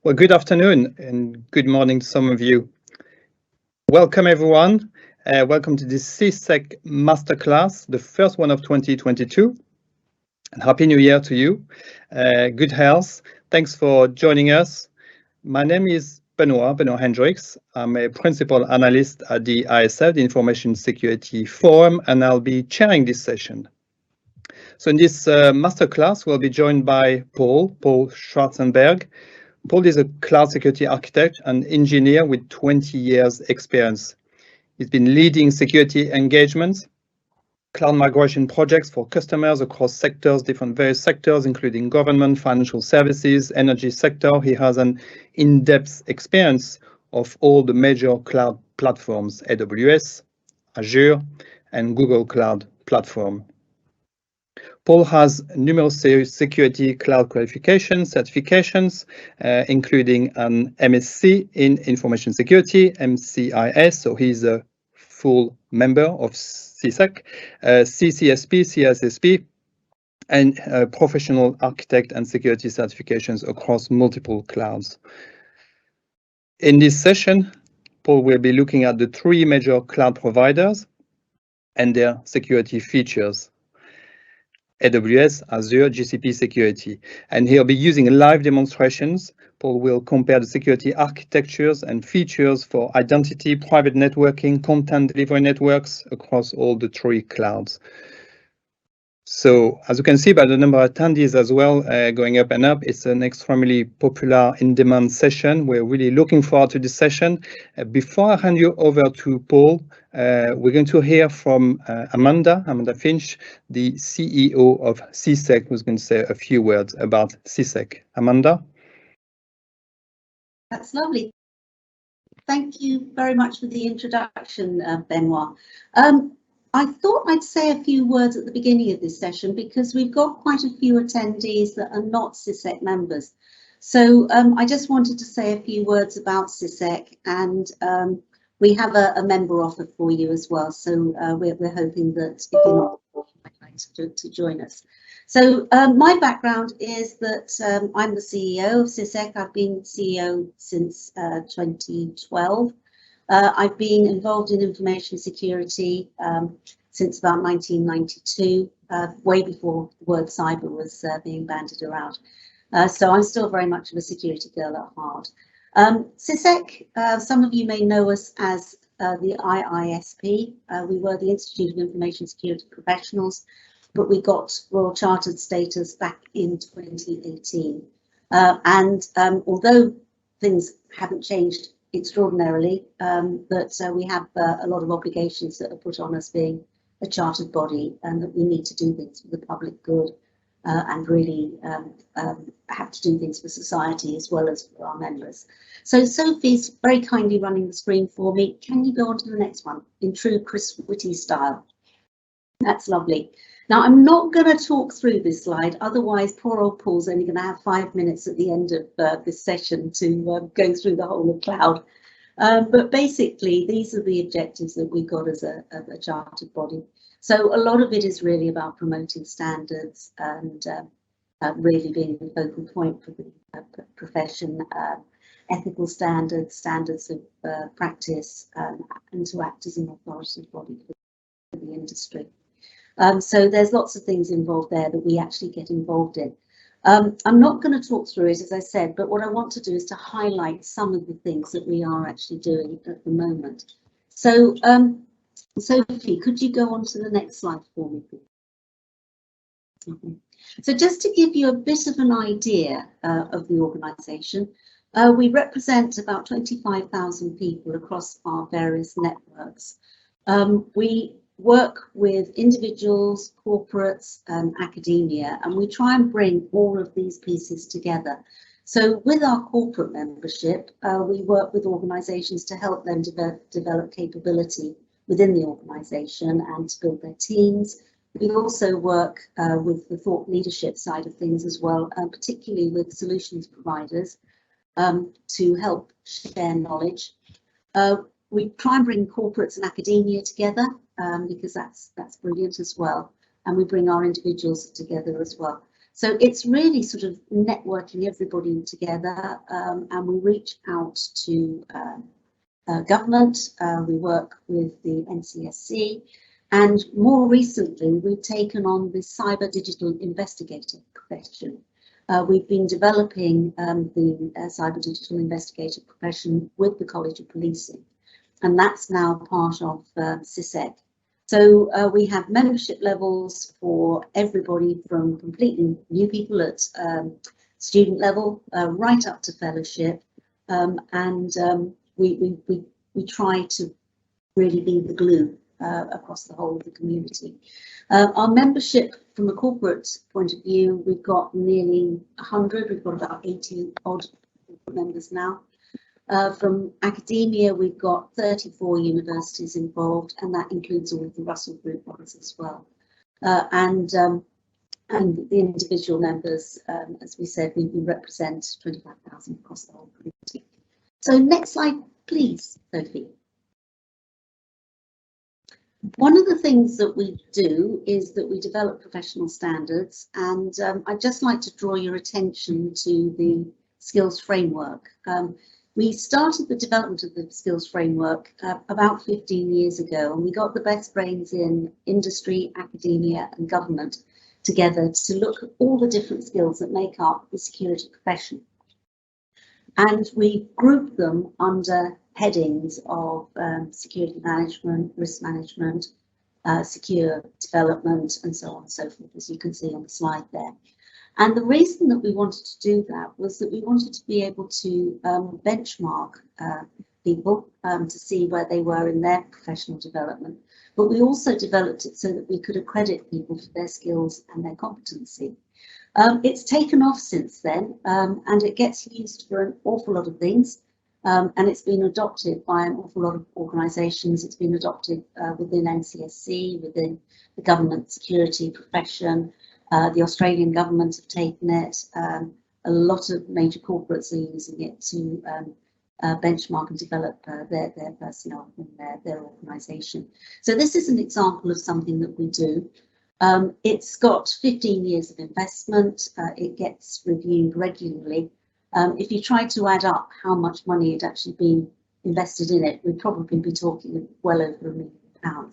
Well, good afternoon and good morning to some of you. Welcome, everyone. Welcome to this CSEC Masterclass, the first one of 2022. And Happy New Year to you. Good health. Thanks for joining us. My name is Benoit Heynderickx. I'm a principal analyst at the ISF, the Information Security Forum, and I'll be chairing this session. So in this masterclass, we'll be joined by Paul Schwarzenberger. Paul is a cloud security architect and engineer with 20 years experience. He's been leading security engagements, cloud migration projects for customers across sectors, various sectors, including government, financial services, energy sector. He has an in-depth experience of all the major cloud platforms, AWS, Azure, and Google Cloud Platform. Paul has numerous security cloud qualifications, certifications, including an MSc in Information Security, MCIS, so he's a full member of CSEC, CCSP, CSSP, and professional architect and security certifications across multiple clouds. In this session, Paul will be looking at the three major cloud providers and their security features. AWS, Azure, GCP security. And he'll be using live demonstrations. Paul will compare the security architectures and features for identity, private networking, content delivery networks across all the three clouds. So as you can see by the number of attendees as well, going up and up, it's an extremely popular in-demand session. We're really looking forward to this session. Before I hand you over to Paul, we're going to hear from Amanda Finch, the CEO of CSEC, who's going to say a few words about CSEC. Amanda? That's lovely. Thank you very much for the introduction, Benoit. I thought I'd say a few words at the beginning of this session because we've got quite a few attendees that are not CSEC members. So I just wanted to say a few words about CSEC, and we have a member offer for you as well. So we're hoping that if you're not, you might like to join us. So my background is that I'm the CEO of CSEC. I've been CEO since 2012. I've been involved in information security since about 1992, way before the word cyber was being bandied around. So I'm still very much of a security girl at heart. CSEC, some of you may know us as the IISP. We were the Institute of Information Security Professionals, but we got Royal Chartered status back in 2018. Although things haven't changed extraordinarily, but we have a lot of obligations that are put on us being a chartered body, and that we need to do things for the public good and really have to do things for society as well as for our members. So Sophie's very kindly running the screen for me. Can you go on to the next one in true Chris Whitty style? That's lovely. Now, I'm not going to talk through this slide, otherwise poor old Paul's only going to have 5 minutes at the end of this session to go through the whole of cloud. But basically, these are the objectives that we've got as a chartered body. So a lot of it is really about promoting standards and really being the focal point for the profession, ethical standards, standards of practice, and to act as an authoritative body for the industry. So there's lots of things involved there that we actually get involved in. I'm not going to talk through it, as I said, but what I want to do is to highlight some of the things that we are actually doing at the moment. So, Sophie, could you go on to the next slide for me, please? Okay. So just to give you a bit of an idea of the organisation, we represent about 25,000 people across our various networks. We work with individuals, corporates, and academia, and we try and bring all of these pieces together. So with our corporate membership, we work with organisations to help them develop capability within the organisation and to build their teams. We also work with the thought leadership side of things as well, particularly with solutions providers to help share knowledge. We try and bring corporates and academia together because that's brilliant as well. And we bring our individuals together as well. So it's really sort of networking everybody together, and we reach out to government, we work with the NCSC, and more recently we've taken on the cyber digital investigator profession. We've been developing the cyber digital investigator profession with the College of Policing, and that's now part of CISEC. So we have membership levels for everybody from completely new people at student level right up to fellowship, and we try to really be the glue across the whole of the community. Our membership from a corporate point of view, we've got nearly 100, we've got about 80 odd members now. From academia, we've got 34 universities involved, and that includes all of the Russell Group ones as well. And the individual members, as we said, we represent 25,000 across the whole community. So next slide, please, Sophie. One of the things that we do is that we develop professional standards, and I'd just like to draw your attention to the skills framework. We started the development of the skills framework about 15 years ago, and we got the best brains in industry, academia and government together to look at all the different skills that make up the security profession. And we grouped them under headings of security management, risk management, secure development, and so on and so forth, as you can see on the slide there. And the reason that we wanted to do that was that we wanted to be able to benchmark people to see where they were in their professional development. But we also developed it so that we could accredit people for their skills and their competency. It's taken off since then, and it gets used for an awful lot of things. And it's been adopted by an awful lot of organisations. It's been adopted within NCSC, within the government security profession. The Australian government have taken it. A lot of major corporates are using it to benchmark and develop their personnel in their organisation. So this is an example of something that we do. It's got 15 years of investment. It gets reviewed regularly. If you try to add up how much money had actually been invested in it, we'd probably be talking well over £1 million.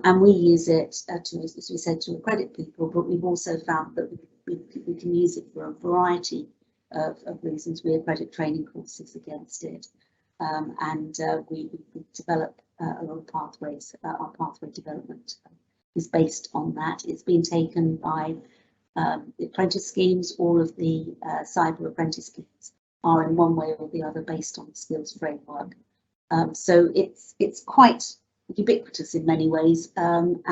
And we use it to, as we said, to accredit people, but we've also found that we can use it for a variety of reasons. We accredit training courses against it, and we develop a lot of pathways. Our pathway development is based on that. It's been taken by the apprentice schemes. All of the cyber apprentice schemes are in one way or the other based on the skills framework. So it's quite ubiquitous in many ways, and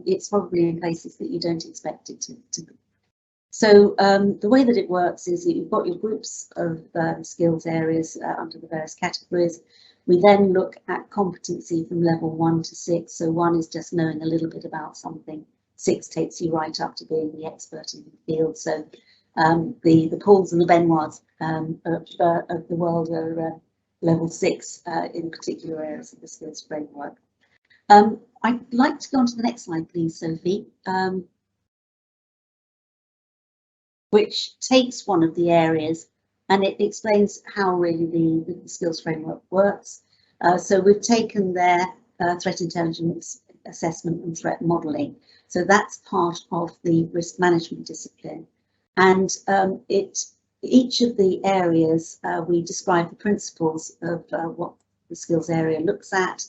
it's probably in places that you don't expect it to be. So the way that it works is that you've got your groups of skills areas under the various categories. We then look at competency from level 1 to 6. So 1 is just knowing a little bit about something. 6 takes you right up to being the expert in the field. So the Pauls and the Benoits of the world are level 6 in particular areas of the skills framework. I'd like to go on to the next slide, please, Sophie, which takes one of the areas and it explains how really the skills framework works. So we've taken their threat intelligence assessment and threat modelling. So that's part of the risk management discipline. And each of the areas, we describe the principles of what the skills area looks at,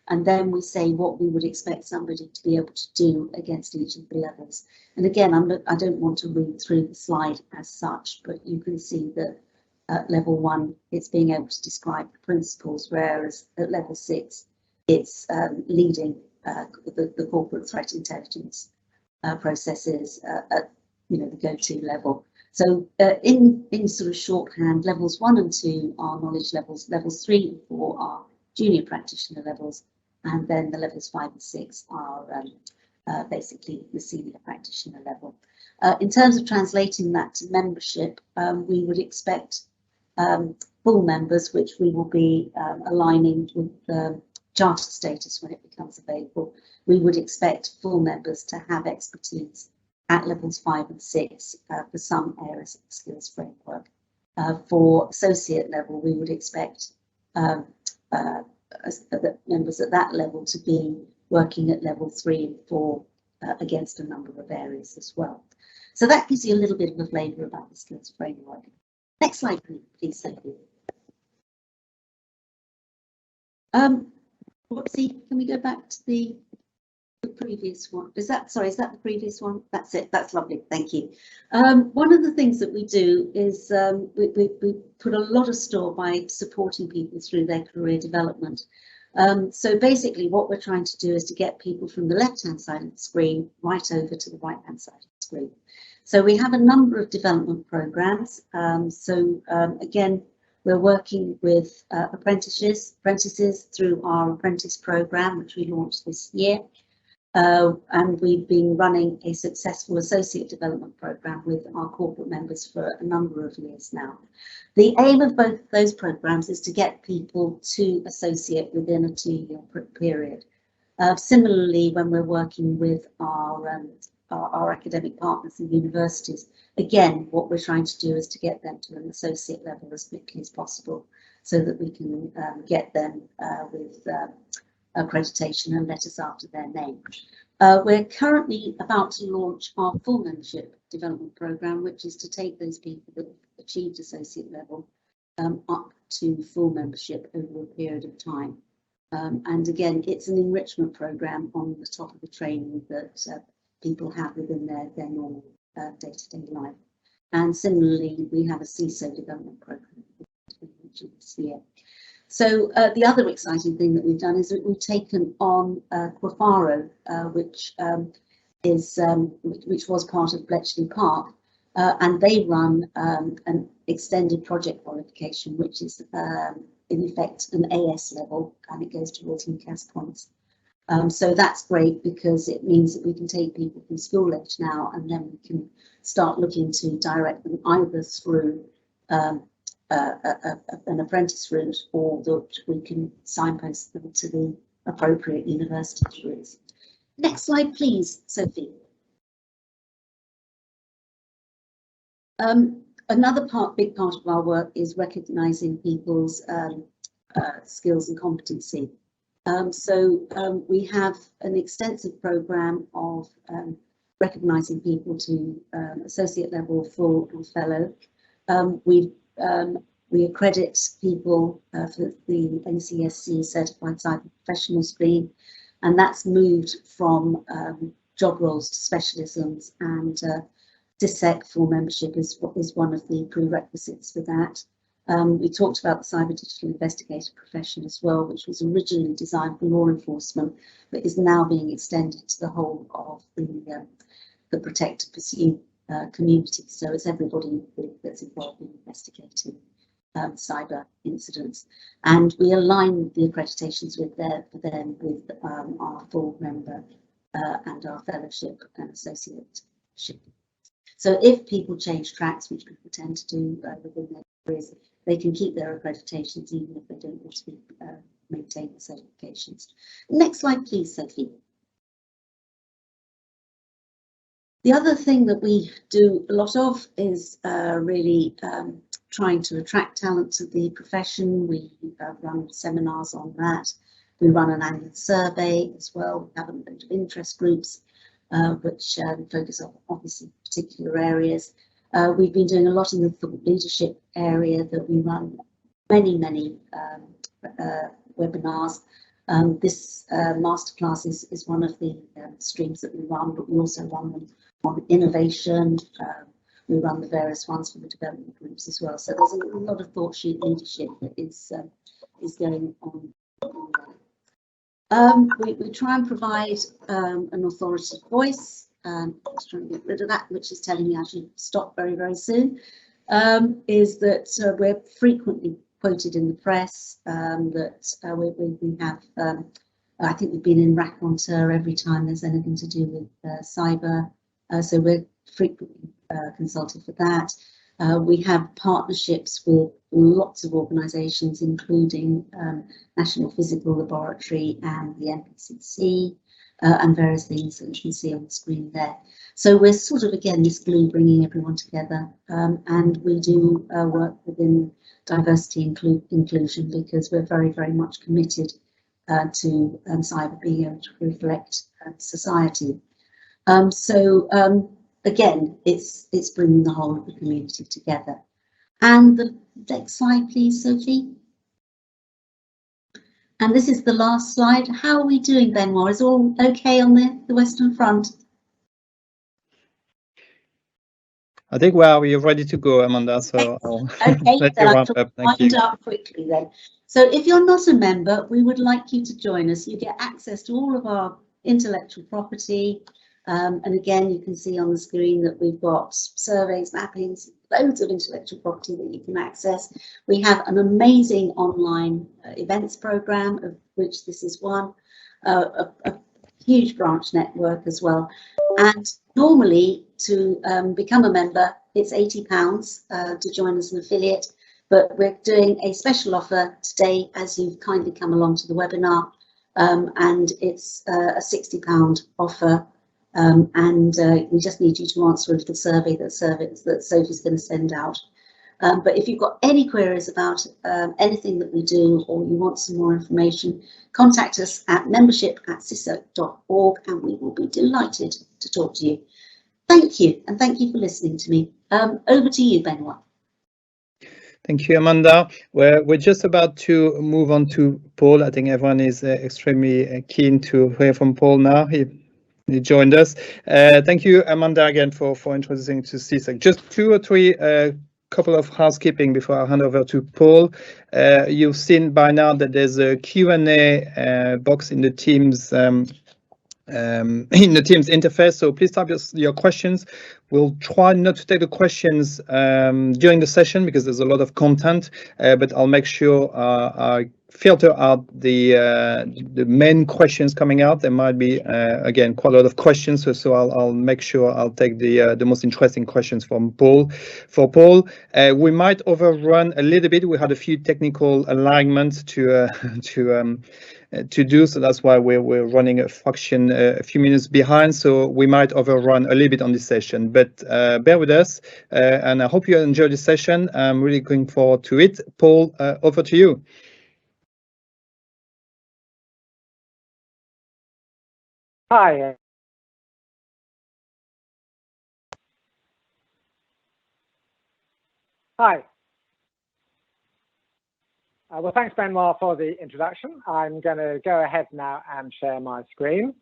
and then we say what we would expect somebody to be able to do against each of the levels. And again, I don't want to read through the slide as such, but you can see that at level 1, it's being able to describe the principles, whereas at level 6, it's leading the corporate threat intelligence processes at the go-to level. So in sort of shorthand, levels 1 and 2 are knowledge levels, levels 3 and 4 are junior practitioner levels, and then the levels 5 and 6 are basically the senior practitioner level. In terms of translating that to membership, we would expect full members, which we will be aligning with charter status when it becomes available. We would expect full members to have expertise at levels 5 and 6 for some areas of the skills framework. For associate level, we would expect members at that level to be working at level 3 and 4 against a number of areas as well. So that gives you a little bit of a flavour about the skills framework. Next slide, please, Sophie. Whoopsie, can we go back to the previous one? Is that the previous one? That's it. That's lovely. Thank you. One of the things that we do is we put a lot of store by supporting people through their career development. So basically what we're trying to do is to get people from the left-hand side of the screen right over to the right-hand side of the screen. So we have a number of development programs. Again, we're working with apprentices through our apprentice program, which we launched this year. And we've been running a successful associate development program with our corporate members for a number of years now. The aim of both those programs is to get people to associate within a 2-year period. Similarly, when we're working with our academic partners in universities, again, what we're trying to do is to get them to an associate level as quickly as possible so that we can get them with accreditation and letters after their name. We're currently about to launch our full membership development program, which is to take those people that have achieved associate level up to full membership over a period of time. And again, it's an enrichment program on the top of the training that people have within their normal day-to-day life. And similarly, we have a CISO development program this year. So the other exciting thing that we've done is that we've taken on Quafaro, which was part of Bletchley Park, and they run an extended project qualification, which is in effect an AS level, and it goes towards UCAS points. So that's great because it means that we can take people from school age now, and then we can start looking to direct them either through an apprentice route, or that we can signpost them to the appropriate university routes. Next slide, please, Sophie. Another big part of our work is recognising people's skills and competency. We have an extensive programme of recognising people to associate level, full and fellow. We accredit people for the NCSC Certified Cyber Professional Stream, and that's moved from job roles to specialisms, and DISEC full membership is one of the prerequisites for that. We talked about the Cyber Digital Investigator profession as well, which was originally designed for law enforcement, but is now being extended to the whole of the protect and pursue community. So it's everybody that's involved in investigating cyber incidents, and we align the accreditations with them with our full member and our fellowship and associateship. So if people change tracks, which people tend to do within their careers, they can keep their accreditations even if they don't want to maintain the certifications. Next slide, please, Sophie. The other thing that we do a lot of is really trying to attract talent to the profession. We run seminars on that. We run an annual survey as well. We have a bunch of interest groups which focus on obviously particular areas. We've been doing a lot in the thought leadership area, that we run many webinars. This Masterclass is one of the streams that we run, but we also run them on innovation. We run the various ones for the development groups as well. So there's a lot of thought sheet leadership that is going on there. We try and provide an authoritative voice. Just trying to get rid of that, which is telling me I should stop very soon. Is that we're frequently quoted in the press, that we have, I think we've been in raconteur every time there's anything to do with cyber, so we're frequently consulted for that. We have partnerships with lots of organisations, including National Physical Laboratory and the NPCC. and various things that you can see on the screen there. So we're sort of, again, this glue bringing everyone together, and we do work within diversity inclusion, because we're very, very much committed to cyber being able to reflect society. Again, it's bringing the whole of the community together. And the next slide, please, Sophie. And this is the last slide. How are we doing, Benoit? Is all okay on the Western Front? I think we're ready to go, Amanda. So I'll let you wrap up. Thank you. Wind up quickly then. So if you're not a member, we would like you to join us. You get access to all of our intellectual property. And again, you can see on the screen that we've got surveys, mappings, loads of intellectual property that you can access. We have an amazing online events program, of which this is one, a huge branch network as well. And normally to become a member, it's £80 to join as an affiliate, but we're doing a special offer today as you've kindly come along to the webinar, and it's a £60 offer. We just need you to answer a little survey that Sophie's going to send out. But if you've got any queries about anything that we do, or you want some more information, contact us at membership@cisoc.org, and we will be delighted to talk to you. Thank you, and thank you for listening to me. Over to you, Benoit. Thank you, Amanda. We're just about to move on to Paul. I think everyone is extremely keen to hear from Paul now. He joined us. Thank you, Amanda, again for introducing to CSEC. Just two or three couple of housekeeping before I hand over to Paul. You've seen by now that there's a Q&A box in the Teams interface, so please type your questions. We'll try not to take the questions during the session because there's a lot of content, but I'll make sure I filter out the main questions coming out. There might be again quite a lot of questions, so I'll make sure I'll take the most interesting questions from Paul. For Paul, we might overrun a little bit. We had a few technical alignments to do, so that's why we're running a fraction a few minutes behind, so we might overrun a little bit on this session, but bear with us, and I hope you enjoy this session. I'm really looking forward to it. Paul, over to you. Hi. Well, thanks, Benoit, for the introduction. I'm going to go ahead now and share my screen.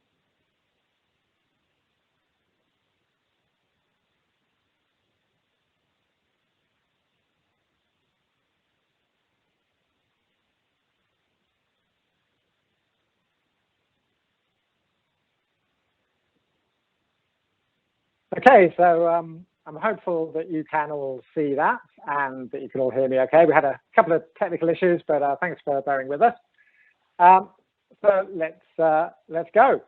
Okay, so I'm hopeful that you can all see that and that you can all hear me okay. We had a couple of technical issues, but thanks for bearing with us. So let's go.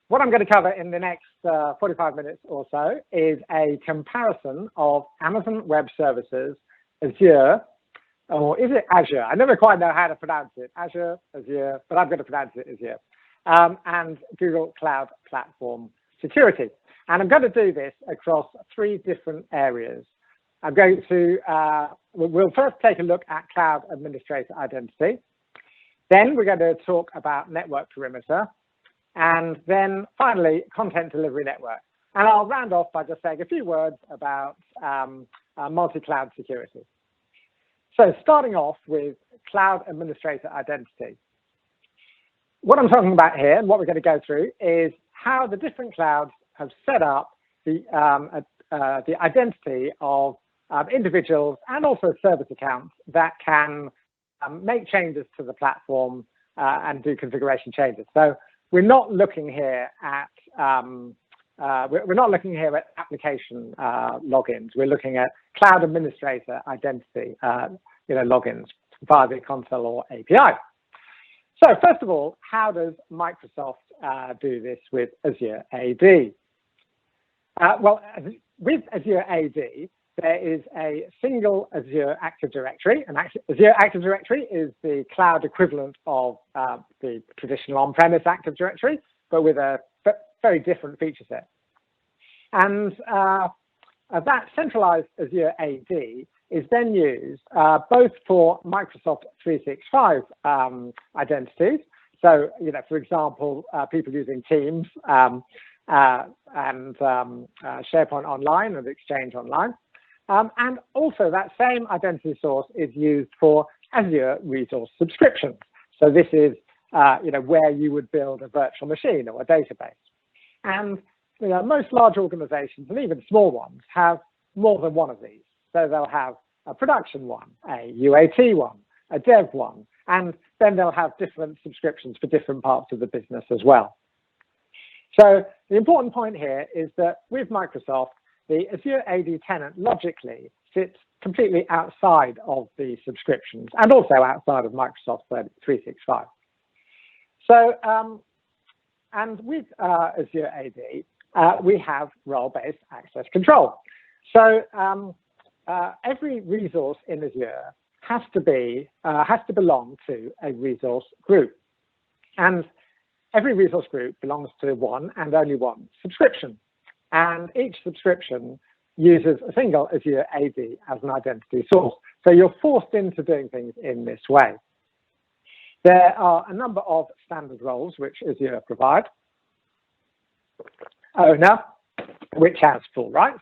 What I'm going to cover in the next 45 minutes or so is a comparison of Amazon Web Services, Azure, or is it Azure? I never quite know how to pronounce it. Azure, Azure, but I'm going to pronounce it Azure. And Google Cloud Platform Security. And I'm going to do this across three different areas. I'm going to, we'll first take a look at Cloud Administrator Identity. Then we're going to talk about Network Perimeter. And then finally, Content Delivery Network. And I'll round off by just saying a few words about multi-cloud security. So starting off with Cloud Administrator Identity. What I'm talking about here and what we're going to go through is how the different clouds have set up the identity of individuals and also service accounts that can make changes to the platform and do configuration changes. So we're not looking here at application logins. We're looking at cloud administrator identity logins via the console or API. So first of all, how does Microsoft do this with Azure AD? Well, with Azure AD, there is a single Azure Active Directory, and Azure Active Directory is the cloud equivalent of the traditional on-premise Active Directory, but with a very different feature set. And that centralized Azure AD is then used both for Microsoft 365 identities. So, for example, people using Teams and SharePoint Online and Exchange Online. And also that same identity source is used for Azure resource subscriptions. So this is, where you would build a virtual machine or a database. And most large organizations and even small ones have more than one of these. So they'll have a production one, a UAT one, a dev one, and then they'll have different subscriptions for different parts of the business as well. So the important point here is that with Microsoft, the Azure AD tenant logically sits completely outside of the subscriptions and also outside of Microsoft 365. So, and with Azure AD, we have role-based access control. So every resource in Azure has to belong to a resource group, and every resource group belongs to one and only one subscription. And each subscription uses a single Azure AD as an identity source. So you're forced into doing things in this way. There are a number of standard roles which Azure provide. Owner, which has full rights.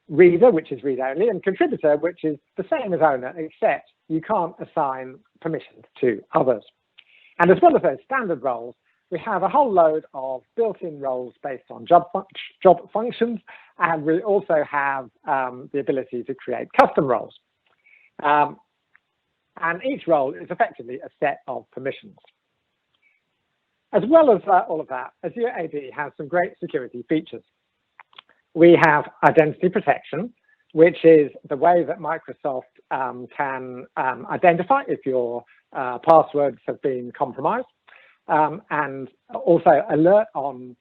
Reader, which is read-only, and contributor, which is the same as owner, except you can't assign permissions to others. And as well as those standard roles, we have a whole load of built-in roles based on job functions, and we also have the ability to create custom roles. And each role is effectively a set of permissions. As well as all of that, Azure AD has some great security features. We have identity protection, which is the way that Microsoft can identify if your passwords have been compromised, and also alert on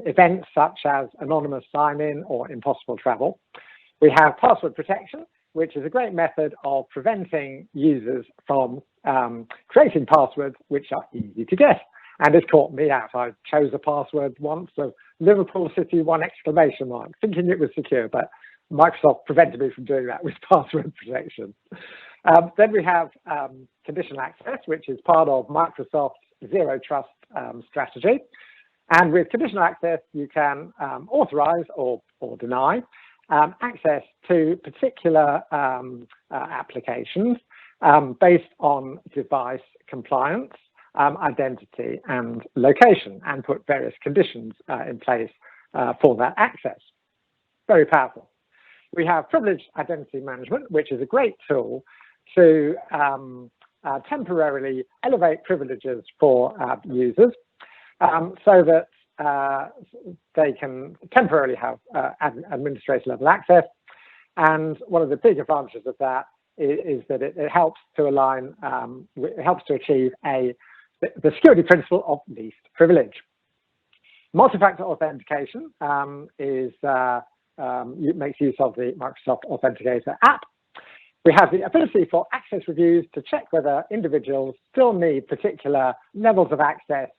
events such as anonymous sign-in or impossible travel. We have password protection, which is a great method of preventing users from creating passwords which are easy to guess. And it's caught me out. I chose a password once of Liverpool City 1 exclamation mark, thinking it was secure, but Microsoft prevented me from doing that with password protection. Then we have conditional access, which is part of Microsoft's zero trust strategy. And with conditional access, you can authorize or deny access to particular applications based on device compliance, identity, and location, and put various conditions in place for that access. Very powerful. We have privileged identity management, which is a great tool to temporarily elevate privileges for users so that they can temporarily have administrator level access. And one of the big advantages of that is that it helps to align, it helps to achieve the security principle of least privilege. Multi-factor authentication makes use of the Microsoft Authenticator app. We have the ability for access reviews to check whether individuals still need particular levels of access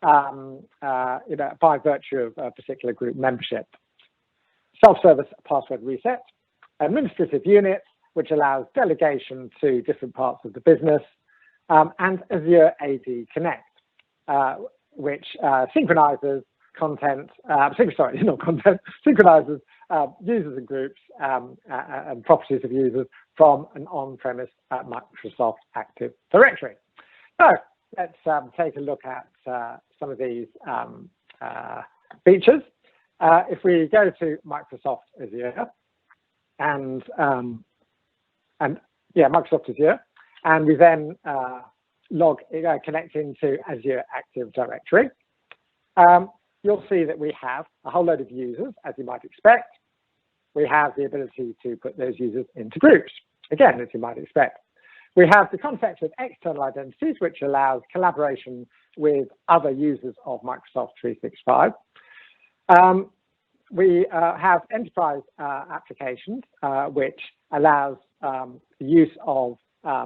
by virtue of a particular group membership. Self-service password reset, administrative units, which allows delegation to different parts of the business, and Azure AD Connect, which synchronizes content, synchronizes users and groups and properties of users from an on-premise Microsoft Active Directory. So let's take a look at some of these features. If we go to Microsoft Azure Microsoft Azure, and we then connect into Azure Active Directory, you'll see that we have a whole load of users, as you might expect. We have the ability to put those users into groups, again, as you might expect. We have the concept of external identities, which allows collaboration with other users of Microsoft 365. we have enterprise applications, which allows the use of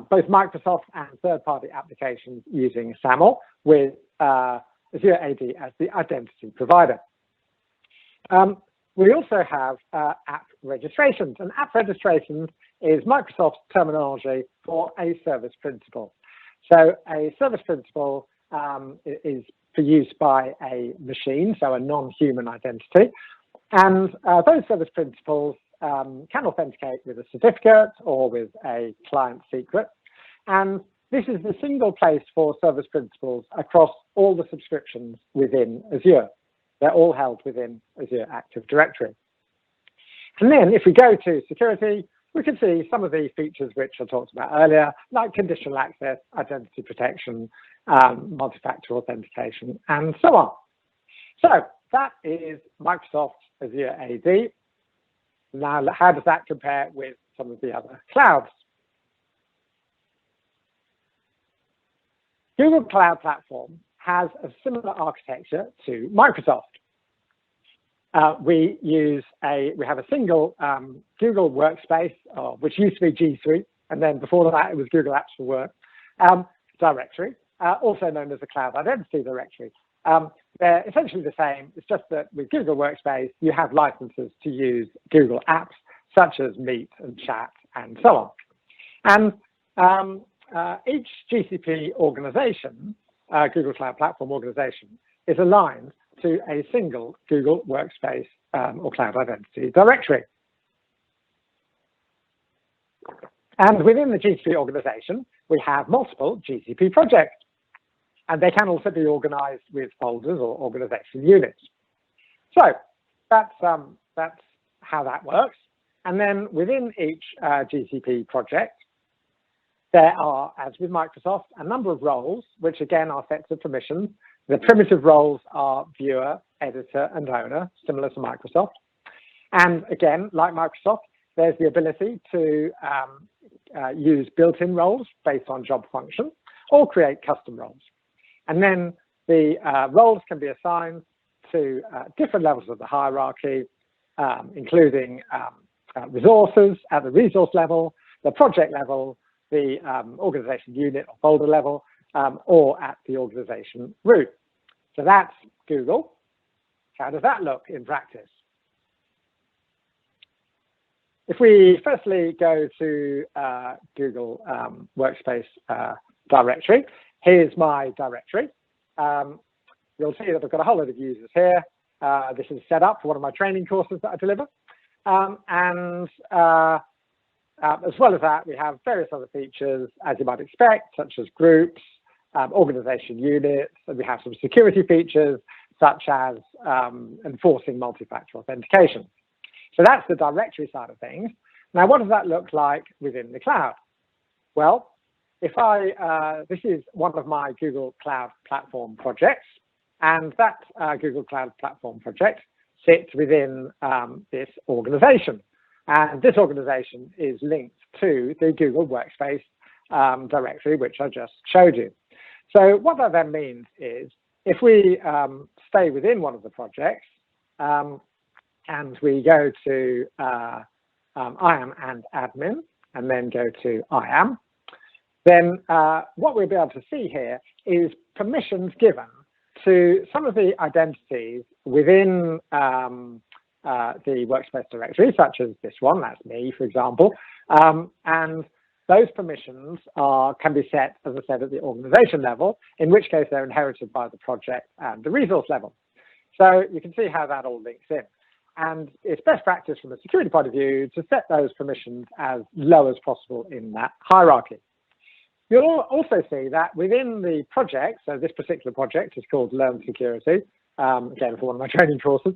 both Microsoft and third-party applications using SAML with Azure AD as the identity provider. We also have app registrations, and app registrations is Microsoft's terminology for a service principal. So a service principal is for use by a machine, so a non-human identity, and those service principals can authenticate with a certificate or with a client secret, and this is the single place for service principals across all the subscriptions within Azure. They're all held within Azure Active Directory. And then if we go to security, we can see some of the features which I talked about earlier, like conditional access, identity protection, multi-factor authentication, and so on. So that is Microsoft Azure AD. Now, how does that compare with some of the other clouds? Google Cloud Platform has a similar architecture to Microsoft. We have a single Google Workspace, which used to be G Suite, and then before that it was Google Apps for Work, directory, also known as the Cloud Identity Directory. They're essentially the same. It's just that with Google Workspace, you have licenses to use Google apps such as Meet and Chat and so on. And each GCP organization, Google Cloud Platform organization, is aligned to a single Google Workspace or Cloud Identity Directory. And within the GCP organization, we have multiple GCP projects, and they can also be organized with folders or organization units. So that's how that works. And then within each GCP project, there are, as with Microsoft, a number of roles, which again are sets of permissions. The primitive roles are viewer, editor, and owner, similar to Microsoft. And again, like Microsoft, there's the ability to use built-in roles based on job function or create custom roles. And then the roles can be assigned to different levels of the hierarchy, including resources at the resource level, the project level, the organization unit or folder level, or at the organization root. So that's Google. How does that look in practice? If we firstly go to Google Workspace directory, here's my directory. You'll see that I've got a whole lot of users here. This is set up for one of my training courses that I deliver. As well as that, we have various other features, as you might expect, such as groups, organization units, and we have some security features, such as enforcing multi-factor authentication. So that's the directory side of things. Now, what does that look like within the cloud? Well, this is one of my Google Cloud Platform projects, and that Google Cloud Platform project sits within this organization. And this organization is linked to the Google Workspace directory, which I just showed you. So what that then means is, if we stay within one of the projects, and we go to IAM and admin, and then go to IAM, then what we'll be able to see here is permissions given to some of the identities within the workspace directory, such as this one, that's me, for example, and those permissions can be set, as I said, at the organization level, in which case they're inherited by the project and the resource level. So you can see how that all links in. And it's best practice from a security point of view to set those permissions as low as possible in that hierarchy. You'll also see that within the project, so this particular project is called Learn Security, again, for one of my training courses,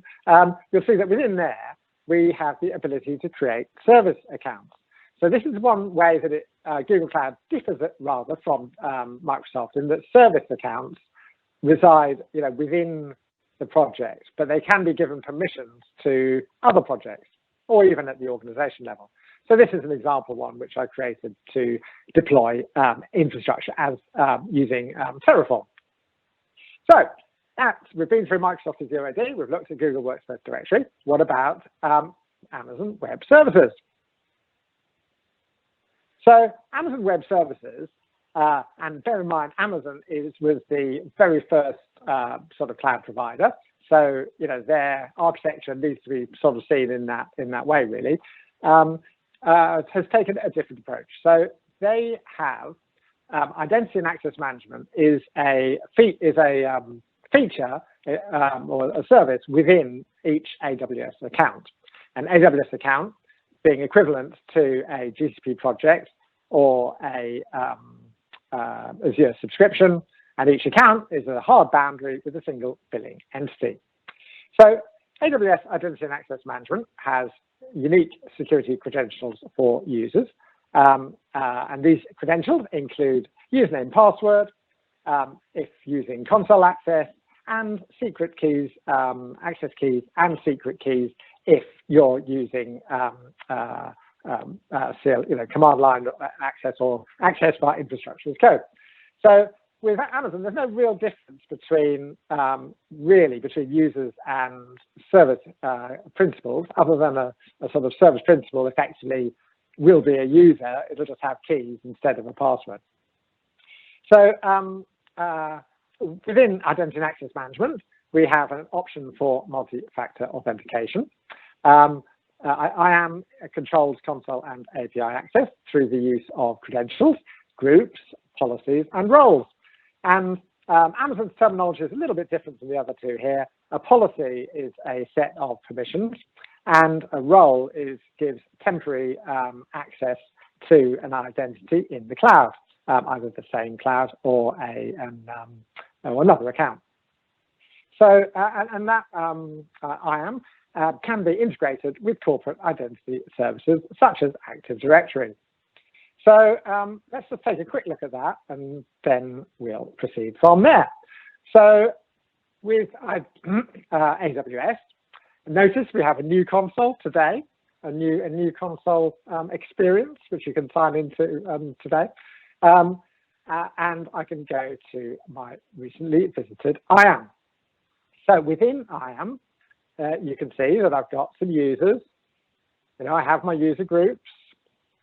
you'll see that within there, we have the ability to create service accounts. So this is one way that Google Cloud differs rather from Microsoft, in that service accounts reside, within the project, but they can be given permissions to other projects or even at the organization level. So this is an example one which I created to deploy infrastructure as using Terraform. So we've been through Microsoft Azure AD, we've looked at Google Workspace Directory. What about Amazon Web Services? So Amazon Web Services, and bear in mind, Amazon was the very first sort of cloud provider. So, their architecture needs to be sort of seen in that way, really. Has taken a different approach. So they have identity and access management is a feature or a service within each AWS account. An AWS account being equivalent to a GCP project or a Azure subscription, and each account is a hard boundary with a single billing entity. So AWS Identity and Access Management has unique security credentials for users, and these credentials include username, password, if using console access, and secret keys, access keys, and secret keys if you're using command line access or access by infrastructure as code. So with Amazon, there's no real difference between users and service principals, other than a sort of service principal effectively will be a user. It'll just have keys instead of a password. So within Identity and Access Management, we have an option for multi-factor authentication. IAM controls console and API access through the use of credentials, groups, policies, and roles. And Amazon's terminology is a little bit different from the other two here. A policy is a set of permissions, and a role gives temporary access to an identity in the cloud, either the same cloud or another account. So, and that IAM can be integrated with corporate identity services such as Active Directory. So let's just take a quick look at that, and then we'll proceed from there. So with AWS, notice we have a new console today, a new console experience which you can sign into today, and I can go to my recently visited IAM. So within IAM, you can see that I've got some users. I have my user groups.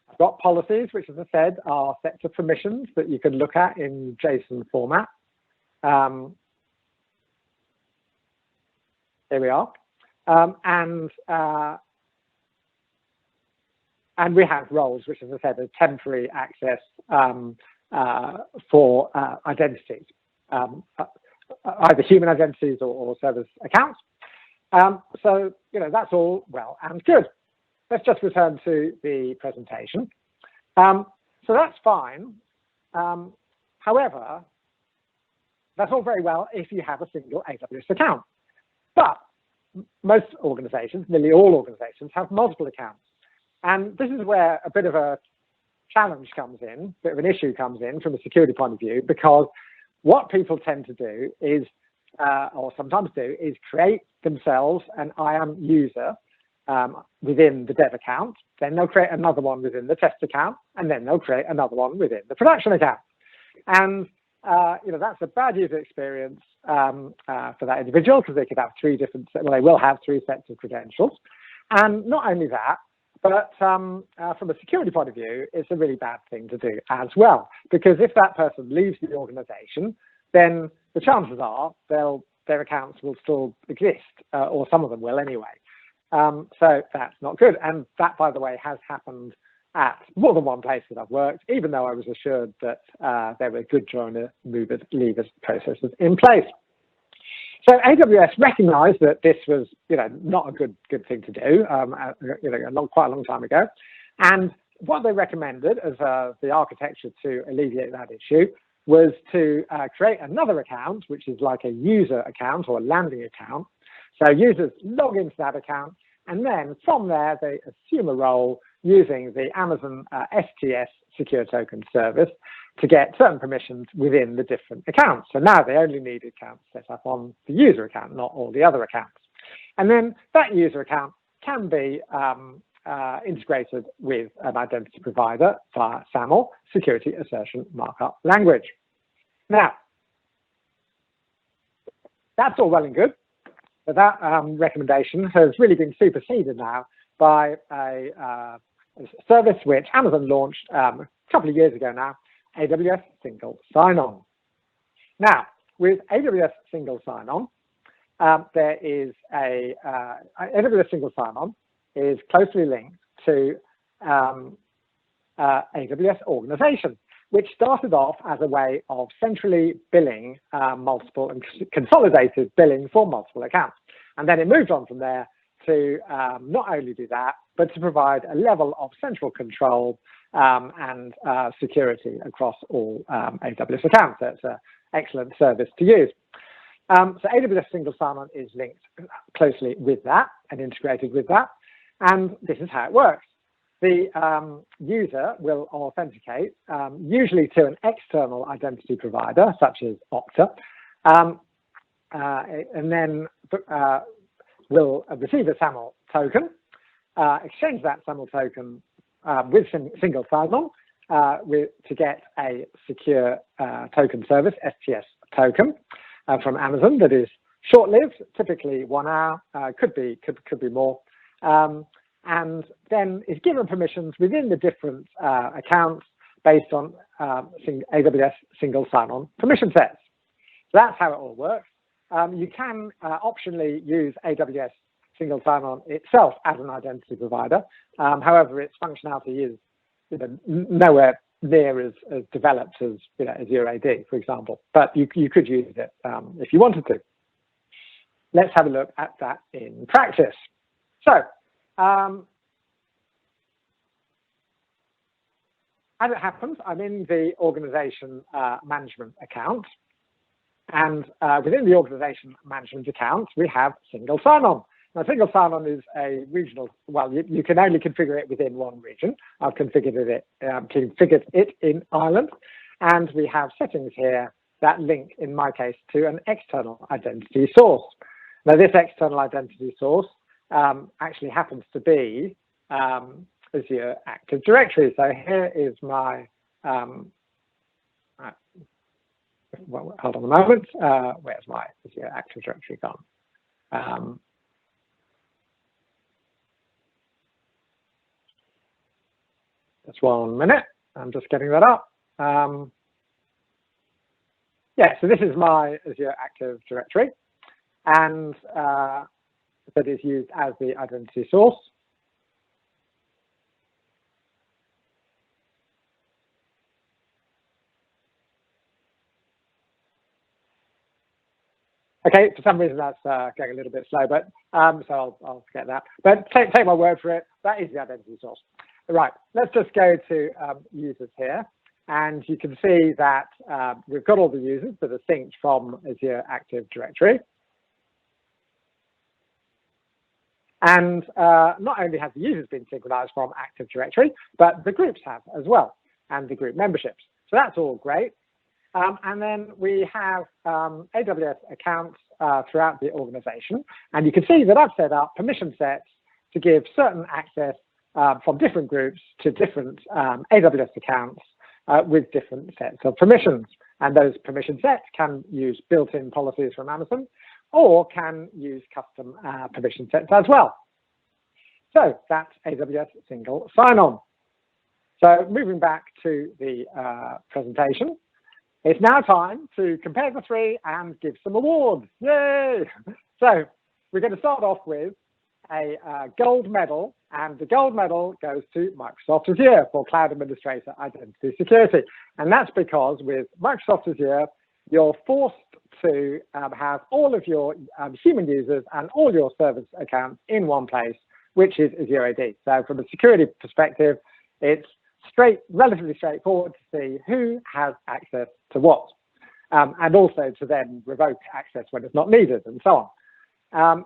I've got policies, which, as I said, are sets of permissions that you can look at in JSON format. Here we are. And we have roles, which, as I said, are temporary access for identities, either human identities or service accounts. So, that's all well and good. Let's just return to the presentation. So that's fine. However, that's all very well if you have a single AWS account. But most organizations, nearly all organizations, have multiple accounts. And this is where a bit of a challenge comes in, a bit of an issue comes in from a security point of view, because what people tend to do is, or sometimes do, is create themselves an IAM user within the dev account, then they'll create another one within the test account, and then they'll create another one within the production account. And that's a bad user experience for that individual, because they could have they will have three sets of credentials. And not only that, but from a security point of view, it's a really bad thing to do as well, because if that person leaves the organization, then the chances are their accounts will still exist, or some of them will anyway. So that's not good. And that, by the way, has happened at more than one place that I've worked, even though I was assured that there were good joiner, movers, leavers processes in place. So AWS recognized that this was, not a good thing to do, quite a long time ago. And what they recommended as the architecture to alleviate that issue was to create another account, which is like a user account or a landing account. So users log into that account, and then from there, they assume a role using the Amazon STS secure token service to get certain permissions within the different accounts. So now they only need accounts set up on the user account, not all the other accounts. And then that user account can be integrated with an identity provider via SAML, Security Assertion Markup Language. Now, that's all well and good, but that recommendation has really been superseded now by a service which Amazon launched a couple of years ago now, AWS Single Sign-On. Now, with AWS Single Sign-On, there is AWS Single Sign-On is closely linked to AWS Organization, which started off as a way of centrally billing multiple and consolidated billing for multiple accounts. And then it moved on from there to not only do that, but to provide a level of central control and security across all AWS accounts. That's an excellent service to use. So AWS Single Sign-On is linked closely with that and integrated with that. And this is how it works. The user will authenticate, usually to an external identity provider, such as Okta, and then will receive a SAML token, exchange that SAML token with Single Sign-On to get a secure token service, STS token, from Amazon that is short-lived, typically 1 hour, could be more. And then is given permissions within the different accounts based on AWS Single Sign-On permission sets. So that's how it all works. You can optionally use AWS Single Sign-On itself as an identity provider. However, its functionality is nowhere near as developed as Azure AD, for example. But you could use it if you wanted to. Let's have a look at that in practice. So, as it happens, I'm in the organization management account. And within the organization management account, we have Single Sign-On. Now, Single Sign-On is a regional, well, you can only configure it within one region. I've configured it in Ireland. And we have settings here that link, in my case, to an external identity source. Now, this external identity source actually happens to be Azure Active Directory. So here is my, well, hold on a moment, where's my Azure Active Directory gone? Just 1 minute, I'm just getting that up. Yeah, so this is my Azure Active Directory, and that is used as the identity source. Okay, for some reason that's going a little bit slow, but so I'll forget that. But take my word for it, that is the identity source. Right, let's just go to users here, and you can see that we've got all the users that are synced from Azure Active Directory. And not only have the users been synchronized from Active Directory, but the groups have as well, and the group memberships. So that's all great. And then we have AWS accounts throughout the organization. And you can see that I've set up permission sets to give certain access from different groups to different AWS accounts with different sets of permissions. And those permission sets can use built-in policies from Amazon or can use custom permission sets as well. So that's AWS Single Sign-On. So moving back to the presentation, it's now time to compare the three and give some awards. Yay! So we're going to start off with a gold medal, and the gold medal goes to Microsoft Azure for Cloud Administrator Identity Security. And that's because with Microsoft Azure, you're forced to have all of your human users and all your service accounts in one place, which is Azure AD. So from a security perspective, it's relatively straightforward to see who has access to what, and also to then revoke access when it's not needed, and so on.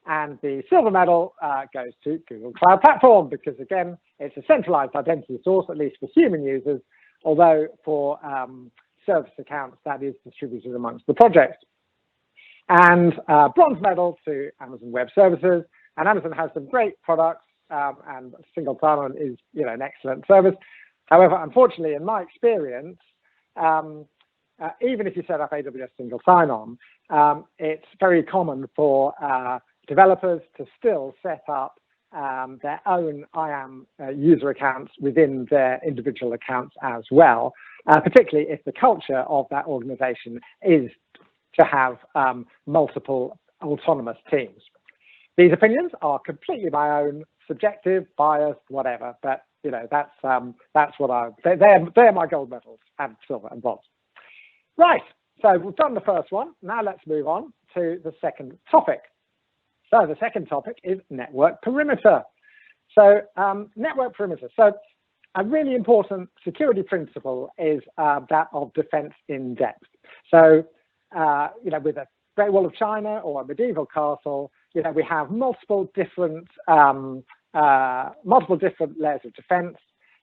And the silver medal goes to Google Cloud Platform because, again, it's a centralized identity source, at least for human users, although for service accounts, that is distributed amongst the projects. And bronze medal to Amazon Web Services. And Amazon has some great products, and Single Sign-On is, an excellent service. However, unfortunately, in my experience, even if you set up AWS single sign-on, it's very common for developers to still set up their own IAM user accounts within their individual accounts as well, particularly if the culture of that organization is to have multiple autonomous teams. These opinions are completely my own, subjective, biased, whatever, but you know, that's what they're my gold medals and silver and bronze. Right, so we've done the first one. Now let's move on to the second topic. So the second topic is network perimeter. So network perimeter. So a really important security principle is that of defense in depth. So, you know, with a Great Wall of China or a medieval castle, you know, we have multiple different layers of defense.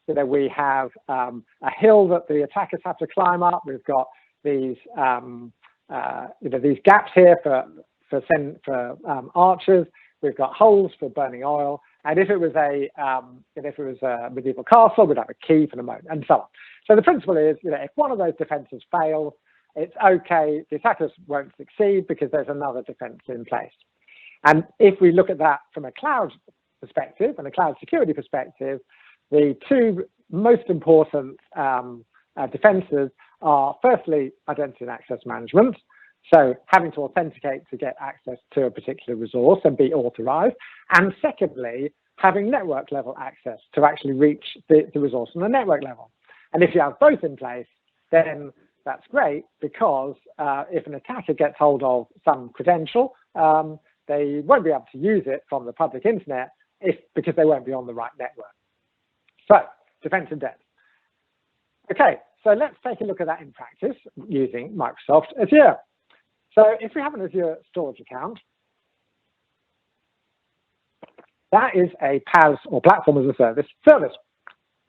You know, we have a hill that the attackers have to climb up. We've got these, you know, these gaps here for archers. We've got holes for burning oil. And if it was a medieval castle, we'd have a key for the moat, and so on. So the principle is, you know, if one of those defenses fails, it's okay. The attackers won't succeed because there's another defense in place. And if we look at that from a cloud perspective and a cloud security perspective, the two most important defenses are, firstly, identity and access management. So having to authenticate to get access to a particular resource and be authorized. And secondly, having network level access to actually reach the resource on the network level. And if you have both in place, then that's great, because if an attacker gets hold of some credential, they won't be able to use it from the public internet because they won't be on the right network. So defense in depth. Okay, so let's take a look at that in practice using Microsoft Azure. So if we have an Azure storage account, that is a PaaS or platform as a service.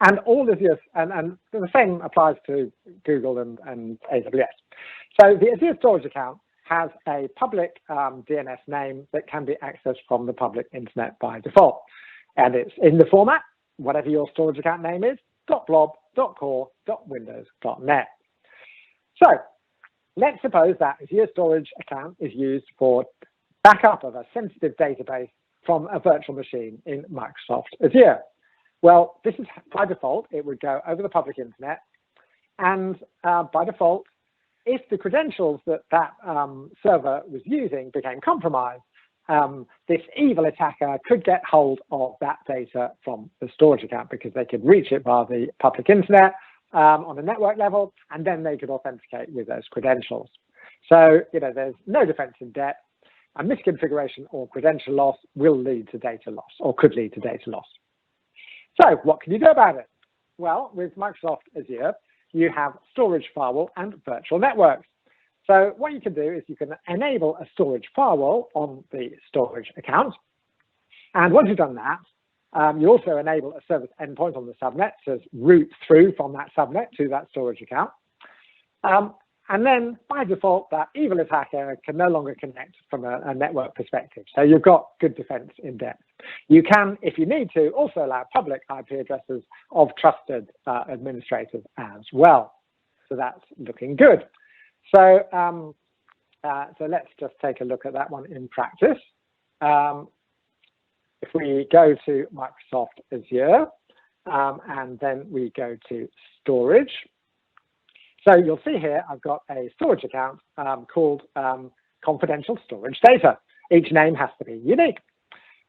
And all Azure, and the same applies to Google and AWS. So the Azure storage account has a public DNS name that can be accessed from the public internet by default. And it's in the format, whatever your storage account name is, .blob, .core, .windows, .net. So let's suppose that Azure storage account is used for backup of a sensitive database from a virtual machine in Microsoft Azure. Well, this is by default, it would go over the public internet. And by default, if the credentials that server was using became compromised, this evil attacker could get hold of that data from the storage account because they could reach it via the public internet on a network level, and then they could authenticate with those credentials. So, you know, there's no defense in depth, and misconfiguration or credential loss will lead to data loss, or could lead to data loss. So what can you do about it? Well, with Microsoft Azure, you have storage firewall and virtual networks. So what you can do is you can enable a storage firewall on the storage account. And once you've done that, you also enable a service endpoint on the subnet to route through from that subnet to that storage account. And then by default, that evil attacker can no longer connect from a network perspective. So you've got good defense in depth. You can, if you need to, also allow public IP addresses of trusted administrators as well. So that's looking good. So, so let's just take a look at that one in practice. If we go to Microsoft Azure, and then we go to storage. So you'll see here, I've got a storage account called confidential storage data. Each name has to be unique.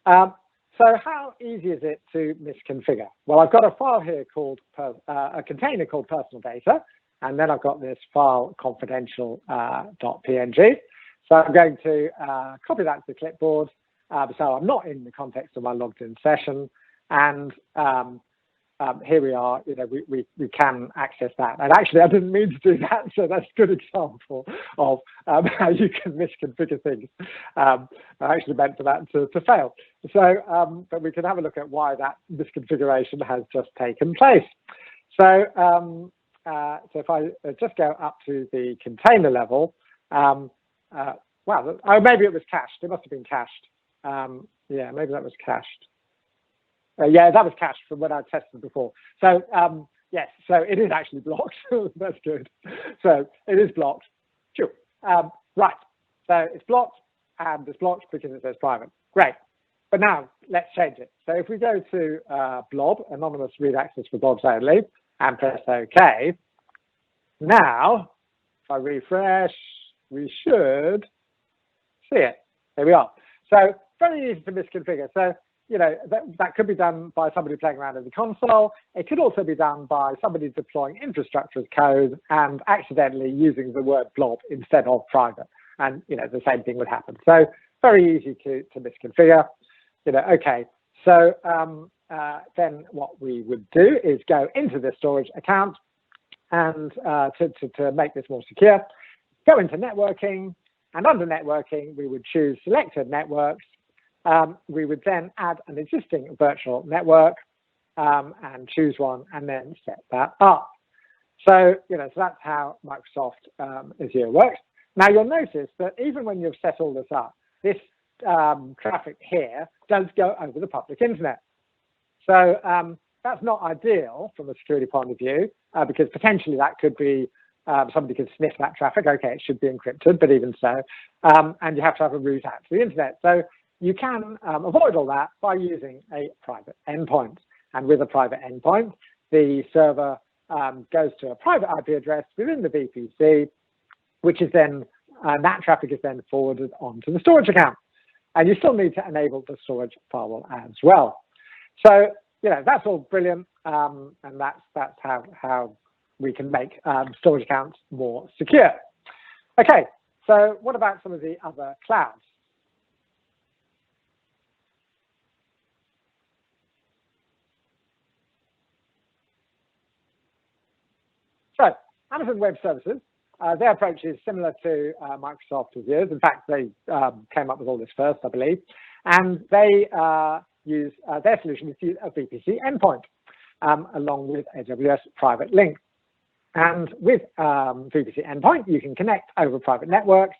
So how easy is it to misconfigure? Well, I've got a file here called, a container called personal data, and then I've got this file confidential.png. So I'm going to copy that to the clipboard. So I'm not in the context of my logged in session, and here we are, you know, we can access that. And actually, I didn't mean to do that, so that's a good example of how you can misconfigure things. I actually meant for that to fail. So, but we can have a look at why that misconfiguration has just taken place. So, so if I just go up to the container level, well, oh, maybe it was cached. It must have been cached. Yeah, maybe that was cached. Yeah, that was cached from when I tested before. So yes, so it is actually blocked. That's good. So it is blocked. Sure. Right. So it's blocked, and it's blocked because it says private. Great. But now let's change it. So if we go to blob, anonymous read access for blobs only, and press OK, now if I refresh, we should see it. There we are. So very easy to misconfigure. So, you know, that could be done by somebody playing around in the console. It could also be done by somebody deploying infrastructure as code and accidentally using the word blob instead of private. And, you know, the same thing would happen. So very easy to misconfigure. You know, okay. So then what we would do is go into the storage account and to make this more secure, go into networking, and under networking, we would choose selected networks. We would then add an existing virtual network and choose one and then set that up. So, you know, so that's how Microsoft Azure works. Now you'll notice that even when you've set all this up, this traffic here does go over the public internet. So that's not ideal from a security point of view, because potentially that could be somebody could sniff that traffic. Okay, it should be encrypted, but even so, and you have to have a route out to the internet. So you can avoid all that by using a private endpoint. And with a private endpoint, the server goes to a private IP address within the VPC, which is then, that traffic is then forwarded onto the storage account. And you still need to enable the storage firewall as well. So, you know, that's all brilliant. And that's how we can make storage accounts more secure. Okay, so what about some of the other clouds? So Amazon Web Services, their approach is similar to Microsoft Azure's. In fact, they came up with all this first, I believe. And they use, their solution is to use a VPC endpoint along with AWS private link. And with VPC endpoint, you can connect over private networks.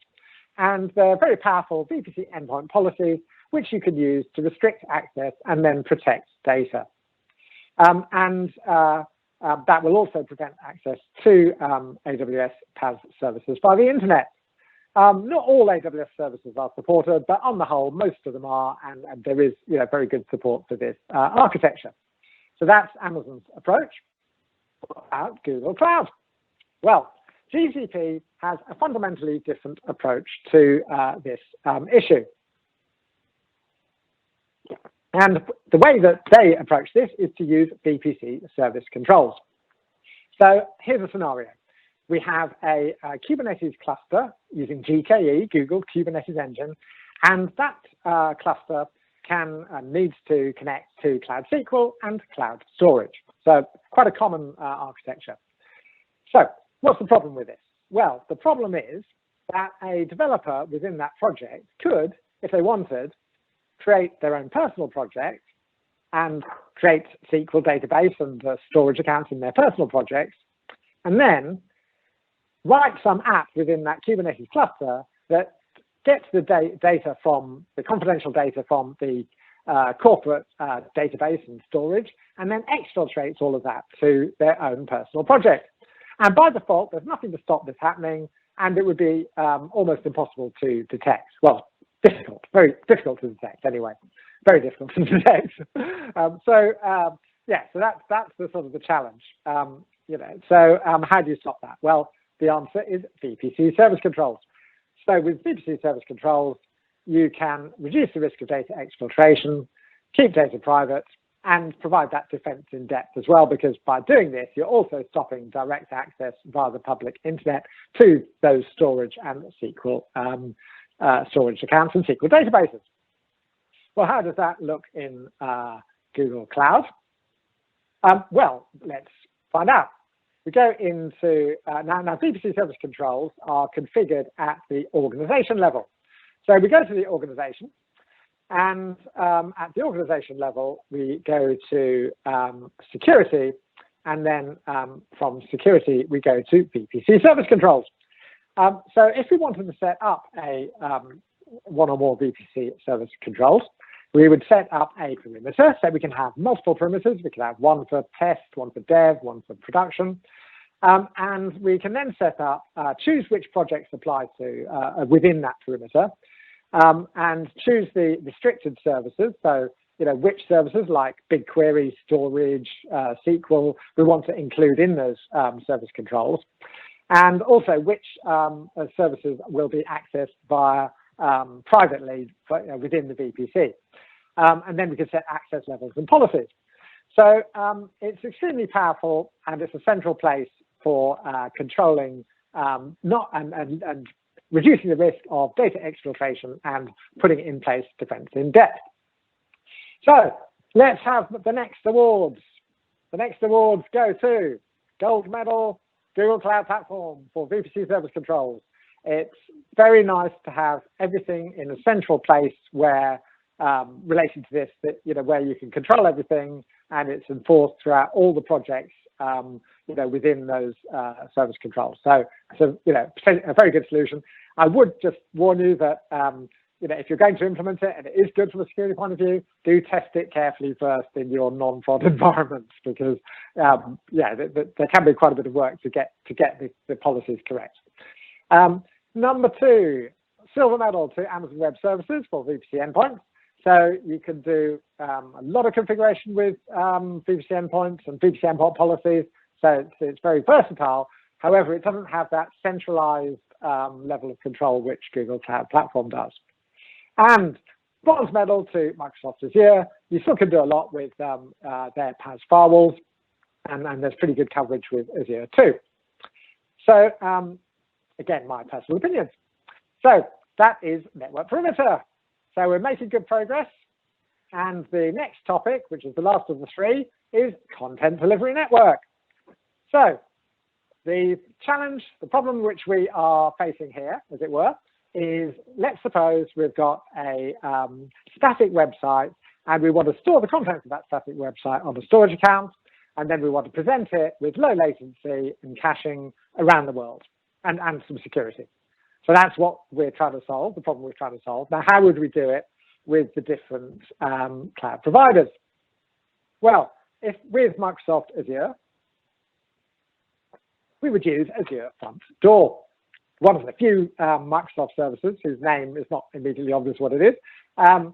And they're very powerful VPC endpoint policies, which you can use to restrict access and then protect data. That will also prevent access to AWS PaaS services by the internet. Not all AWS services are supported, but on the whole, most of them are, and there is, you know, very good support for this architecture. So that's Amazon's approach. What about Google Cloud? Well, GCP has a fundamentally different approach to this issue. And the way that they approach this is to use VPC service controls. So here's a scenario. We have a Kubernetes cluster using GKE, Google Kubernetes Engine, and that cluster needs to connect to Cloud SQL and Cloud Storage. So quite a common architecture. So what's the problem with this? Well, the problem is that a developer within that project could, if they wanted, create their own personal project and create SQL database and storage accounts in their personal projects, and then write some app within that Kubernetes cluster that gets the data from the confidential data from the corporate database and storage, and then exfiltrates all of that to their own personal project. And by default, there's nothing to stop this happening, and it would be almost impossible to detect. Well, difficult, very difficult to detect anyway, very difficult to detect. Yeah, so that's the sort of the challenge. You know, so how do you stop that? Well, the answer is VPC service controls. So with VPC service controls, you can reduce the risk of data exfiltration, keep data private, and provide that defense in depth as well, because by doing this, you're also stopping direct access via the public internet to those storage and SQL storage accounts and SQL databases. Well, how does that look in Google Cloud? Well, let's find out. We go into, now VPC service controls are configured at the organization level. So we go to the organization, and at the organization level, we go to security, and then from security, we go to VPC service controls. So if we wanted to set up a one or more VPC service controls, we would set up a perimeter, so we can have multiple perimeters. We can have one for test, one for dev, one for production. And we can then set up, choose which projects apply to within that perimeter, and choose the restricted services. So, which services like BigQuery, storage, SQL, we want to include in those service controls. And also which services will be accessed via privately within the VPC. And then we can set access levels and policies. So it's extremely powerful, and it's a central place for controlling and reducing the risk of data exfiltration and putting in place defense in depth. So let's have the next awards. The next awards go to Gold Medal, Google Cloud Platform for VPC service controls. It's very nice to have everything in a central place where, relating to this, that where you can control everything, and it's enforced throughout all the projects, within those service controls. So a very good solution. I would just warn you that if you're going to implement it, and it is good from a security point of view, do test it carefully first in your non-prod environments, because there can be quite a bit of work to get the policies correct. Number 2, silver medal to Amazon Web Services for VPC endpoints. So you can do a lot of configuration with VPC endpoints and VPC endpoint policies. So it's very versatile. However, it doesn't have that centralized level of control which Google Cloud Platform does. And bronze medal to Microsoft Azure. You still can do a lot with their PaaS firewalls, and there's pretty good coverage with Azure too. So again, my personal opinions. So that is network perimeter. So we're making good progress. And the next topic, which is the last of the 3, is content delivery network. So the challenge, the problem which we are facing here, as it were, is let's suppose we've got a static website, and we want to store the contents of that static website on a storage account, and then we want to present it with low latency and caching around the world, and some security. So that's what we're trying to solve, the problem we're trying to solve. Now, how would we do it with the different cloud providers? Well, if with Microsoft Azure, we would use Azure Front Door, one of the few Microsoft services whose name is not immediately obvious what it is, but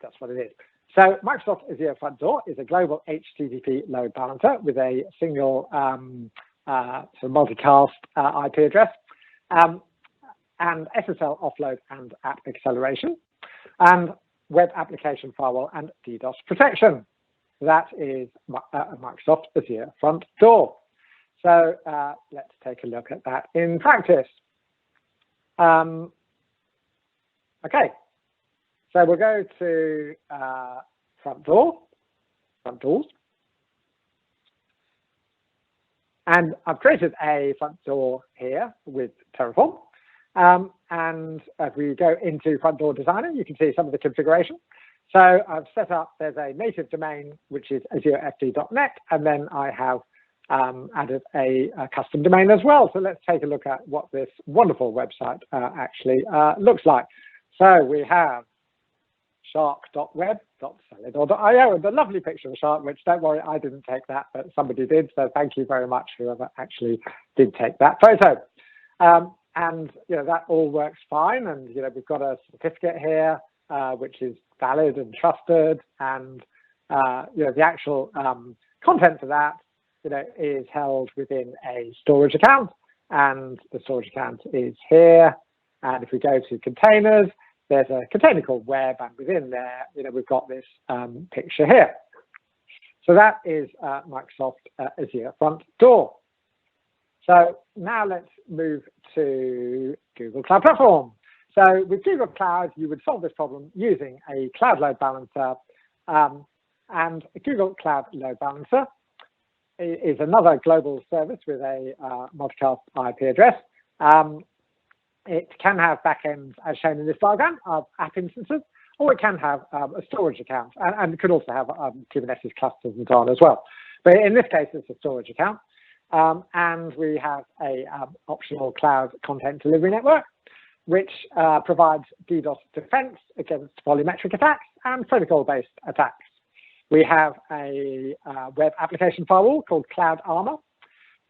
that's what it is. So Microsoft Azure Front Door is a global HTTP load balancer with a single sort of multicast IP address, and SSL offload and app acceleration, and web application firewall and DDoS protection. That is Microsoft Azure Front Door. So let's take a look at that in practice. Okay, so we'll go to front doors. And I've created a front door here with Terraform. And if we go into Front Door Designer, you can see some of the configuration. So I've set up, there's a native domain, which is azurefd.net, and then I have added a custom domain as well. So let's take a look at what this wonderful website actually looks like. So we have shark.web.solidor.io, and the lovely picture of a shark, which, don't worry, I didn't take that, but somebody did. So thank you very much, whoever actually did take that photo. And that all works fine. And we've got a certificate here, which is valid and trusted, and the actual content of that is held within a storage account, and the storage account is here. And if we go to containers, there's a container called web, and within there, we've got this picture here. So that is Microsoft Azure Front Door. So now let's move to Google Cloud Platform. So with Google Cloud, you would solve this problem using a cloud load balancer, and a Google Cloud Load Balancer is another global service with a multicast IP address. It can have backends, as shown in this diagram, of app instances, or it can have a storage account, and it could also have Kubernetes clusters and so on as well. But in this case, it's a storage account. And we have a optional cloud content delivery network. which provides DDoS defense against volumetric attacks and protocol-based attacks. We have a web application firewall called Cloud Armor,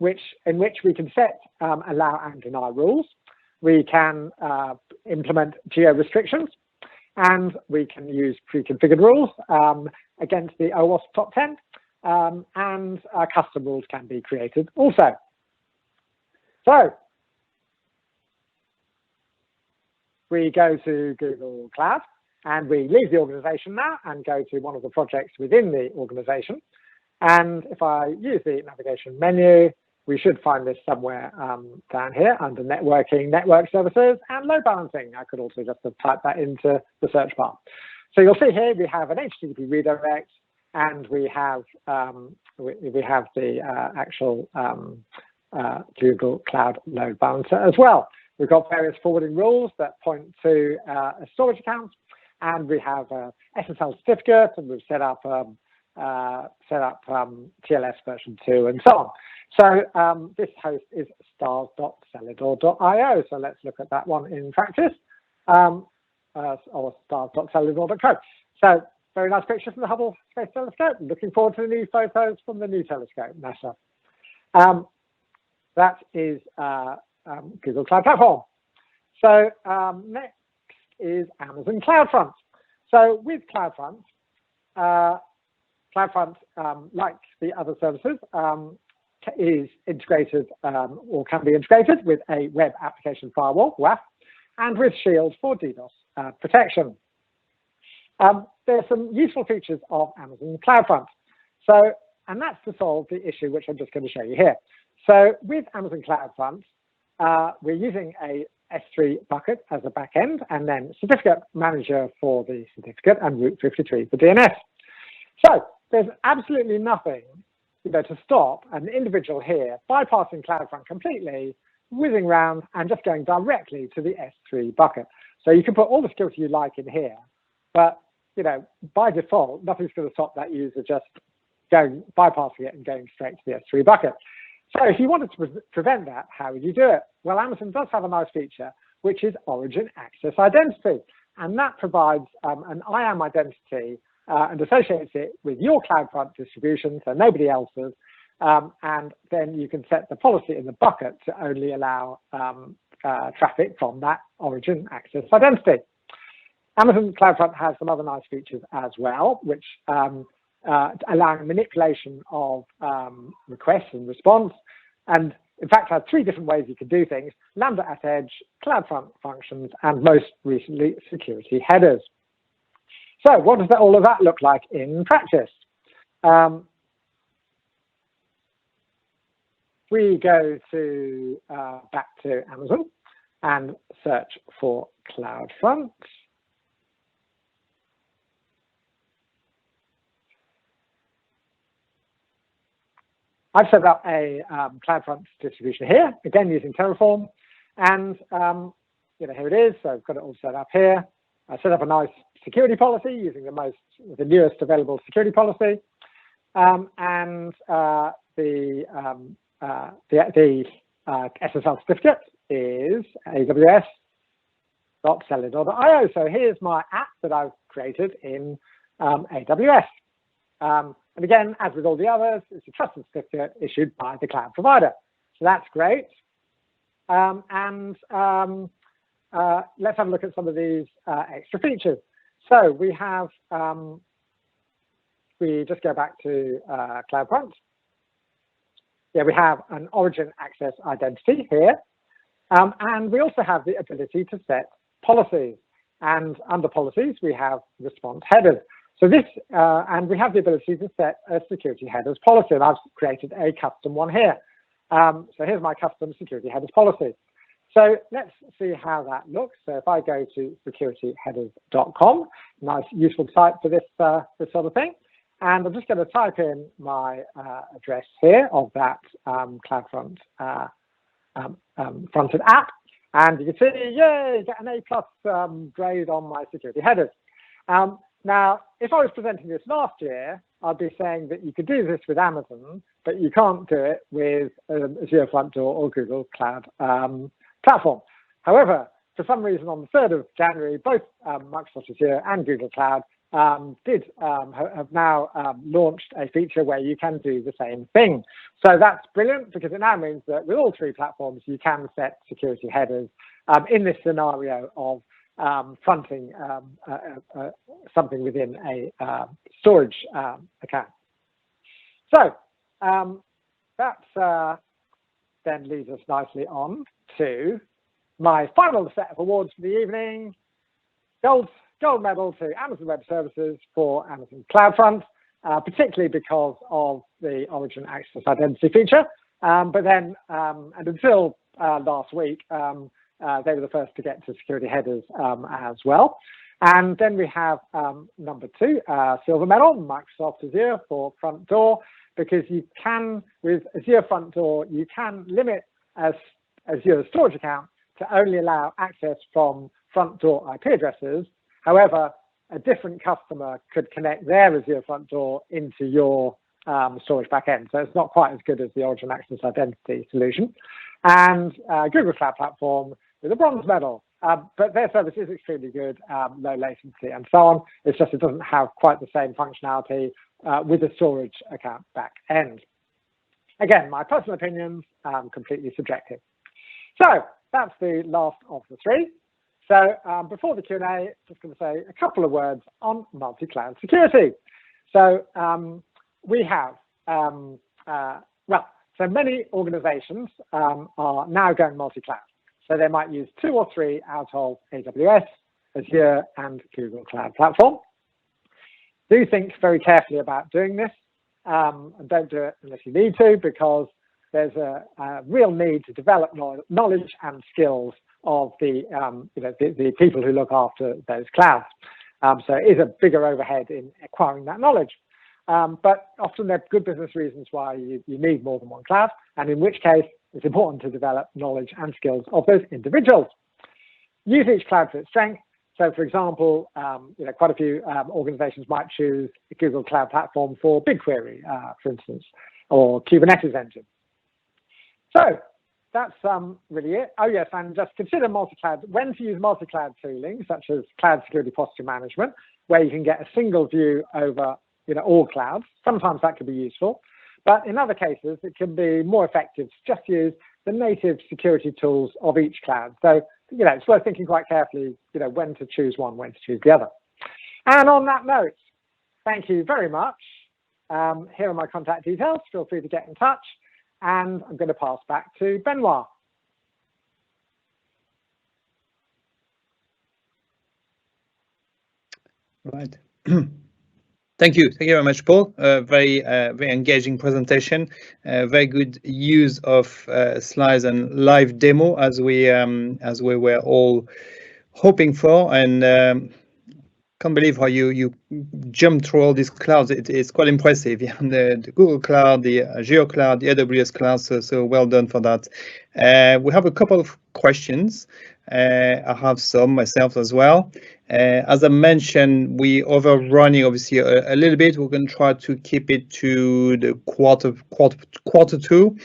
in which we can set allow and deny rules. We can implement geo restrictions, and we can use pre-configured rules against the OWASP top 10, and custom rules can be created also. So we go to Google Cloud, and we leave the organization now and go to one of the projects within the organization. And if I use the navigation menu, we should find this somewhere down here under networking, network services, and load balancing. I could also just type that into the search bar. So you'll see here we have an HTTP redirect, and we have the actual Google Cloud load balancer as well. We've got various forwarding rules that point to a storage account, and we have a SSL certificate, and we've set up TLS version 2 and so on. So this host is stars.celidor.io. So let's look at that one in practice, or stars.celidor.co. So very nice picture from the Hubble Space Telescope. Looking forward to the new photos from the new telescope, NASA. That is Google Cloud Platform. So next is Amazon CloudFront. So with CloudFront, like the other services, is integrated or can be integrated with a web application firewall, WAF, and with Shield for DDoS protection. There's some useful features of Amazon CloudFront. So, and that's to solve the issue which I'm just going to show you here. So with Amazon CloudFront, we're using a S3 bucket as a backend, and then certificate manager for the certificate and Route 53 for DNS. So there's absolutely nothing to stop an individual here bypassing CloudFront completely, whizzing around and just going directly to the S3 bucket. So you can put all the security you like in here, but by default, nothing's going to stop that user just bypassing it and going straight to the S3 bucket. So if you wanted to prevent that, how would you do it? Well, Amazon does have a nice feature, which is Origin Access Identity. And that provides an IAM identity and associates it with your CloudFront distribution, so nobody else's. And then you can set the policy in the bucket to only allow traffic from that Origin Access Identity. Amazon CloudFront has some other nice features as well, which allowing manipulation of requests and response. And in fact, has 3 different ways you can do things: Lambda at Edge, CloudFront functions, and most recently, security headers. So what does all of that look like in practice? We go to back to Amazon and search for CloudFront. I've set up a CloudFront distribution here, again using Terraform, and here it is. So I've got it all set up here. I set up a nice security policy using the newest available security policy, and the SSL certificate is AWS.celidor.io. So here's my app that I've created in AWS. And again, as with all the others, it's a trusted certificate issued by the cloud provider. So that's great. Let's have a look at some of these extra features. So we have, we just go back to CloudFront. Yeah, we have an Origin Access Identity here. And we also have the ability to set policies. And under policies, we have response headers. So this, and we have the ability to set a security headers policy, and I've created a custom one here. So here's my custom security headers policy. So let's see how that looks. So if I go to securityheaders.com, nice useful site for this sort of thing, and I'm just going to type in my address here of that CloudFront fronted app, and you can see, yay, get an A+ grade on my security headers. Now, if I was presenting this last year, I'd be saying that you could do this with Amazon, but you can't do it with Azure Front Door or Google Cloud Platform. However, for some reason, on the 3rd of January, both Microsoft Azure and Google Cloud have now launched a feature where you can do the same thing. So that's brilliant, because it now means that with all three platforms, you can set security headers in this scenario of fronting something within a storage account. So that then leads us nicely on to my final set of awards for the evening. Gold medal to Amazon Web Services for Amazon CloudFront, particularly because of the Origin Access Identity feature. But then, and until last week, they were the first to get to security headers as well. And then we have number 2, silver medal, Microsoft Azure for Front Door, because you can, with Azure Front Door, you can limit Azure storage account to only allow access from front door IP addresses. However, a different customer could connect their Azure Front Door into your storage backend. So it's not quite as good as the Origin Access Identity solution. And Google Cloud Platform with a bronze medal. But their service is extremely good, low latency and so on. It's just it doesn't have quite the same functionality with a storage account back end. Again, my personal opinions, completely subjective. So that's the last of the three. So before the Q&A, just going to say a couple of words on multi-cloud security. So we have, so many organizations are now going multi-cloud. So they might use 2 or 3 out of AWS, Azure, and Google Cloud Platform. Do think very carefully about doing this, and don't do it unless you need to, because there's a real need to develop knowledge and skills of the people who look after those clouds. So it is a bigger overhead in acquiring that knowledge. But often there are good business reasons why you need more than one cloud, and in which case it's important to develop knowledge and skills of those individuals. Use each cloud for its strength. So, for example, quite a few organizations might choose the Google Cloud Platform for BigQuery, for instance, or Kubernetes Engine. So that's really it. Oh yes, and just consider multi-cloud, when to use multi-cloud tooling, such as Cloud Security Posture Management, where you can get a single view over all clouds. Sometimes that can be useful, but in other cases, it can be more effective to just use the native security tools of each cloud. So, it's worth thinking quite carefully, when to choose one, when to choose the other. And on that note, thank you very much. Here are my contact details. Feel free to get in touch. And I'm going to pass back to Benoit. Right. Thank you very much, Paul. Very engaging presentation. Very good use of slides and live demo as we were all hoping for, and can't believe how you jumped through all these clouds. It's quite impressive. Yeah, the Google Cloud, the Azure Cloud, the AWS Cloud. So well done for that. We have a couple of questions. I have some myself as well. As I mentioned, we overrunning obviously a little bit. We're going to try to keep it to the quarter two.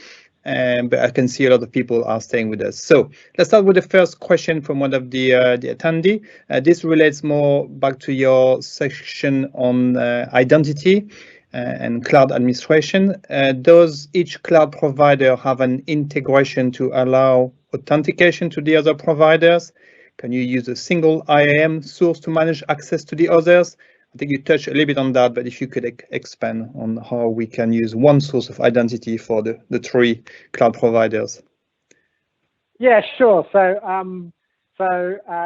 But I can see a lot of people are staying with us. So let's start with the first question from one of the attendee. This relates more back to your section on identity and cloud administration. Does each cloud provider have an integration to allow authentication to the other providers? Can you use a single IAM source to manage access to the others? I think you touched a little bit on that, but if you could expand on how we can use one source of identity for the 3 cloud providers. Yeah, sure. So,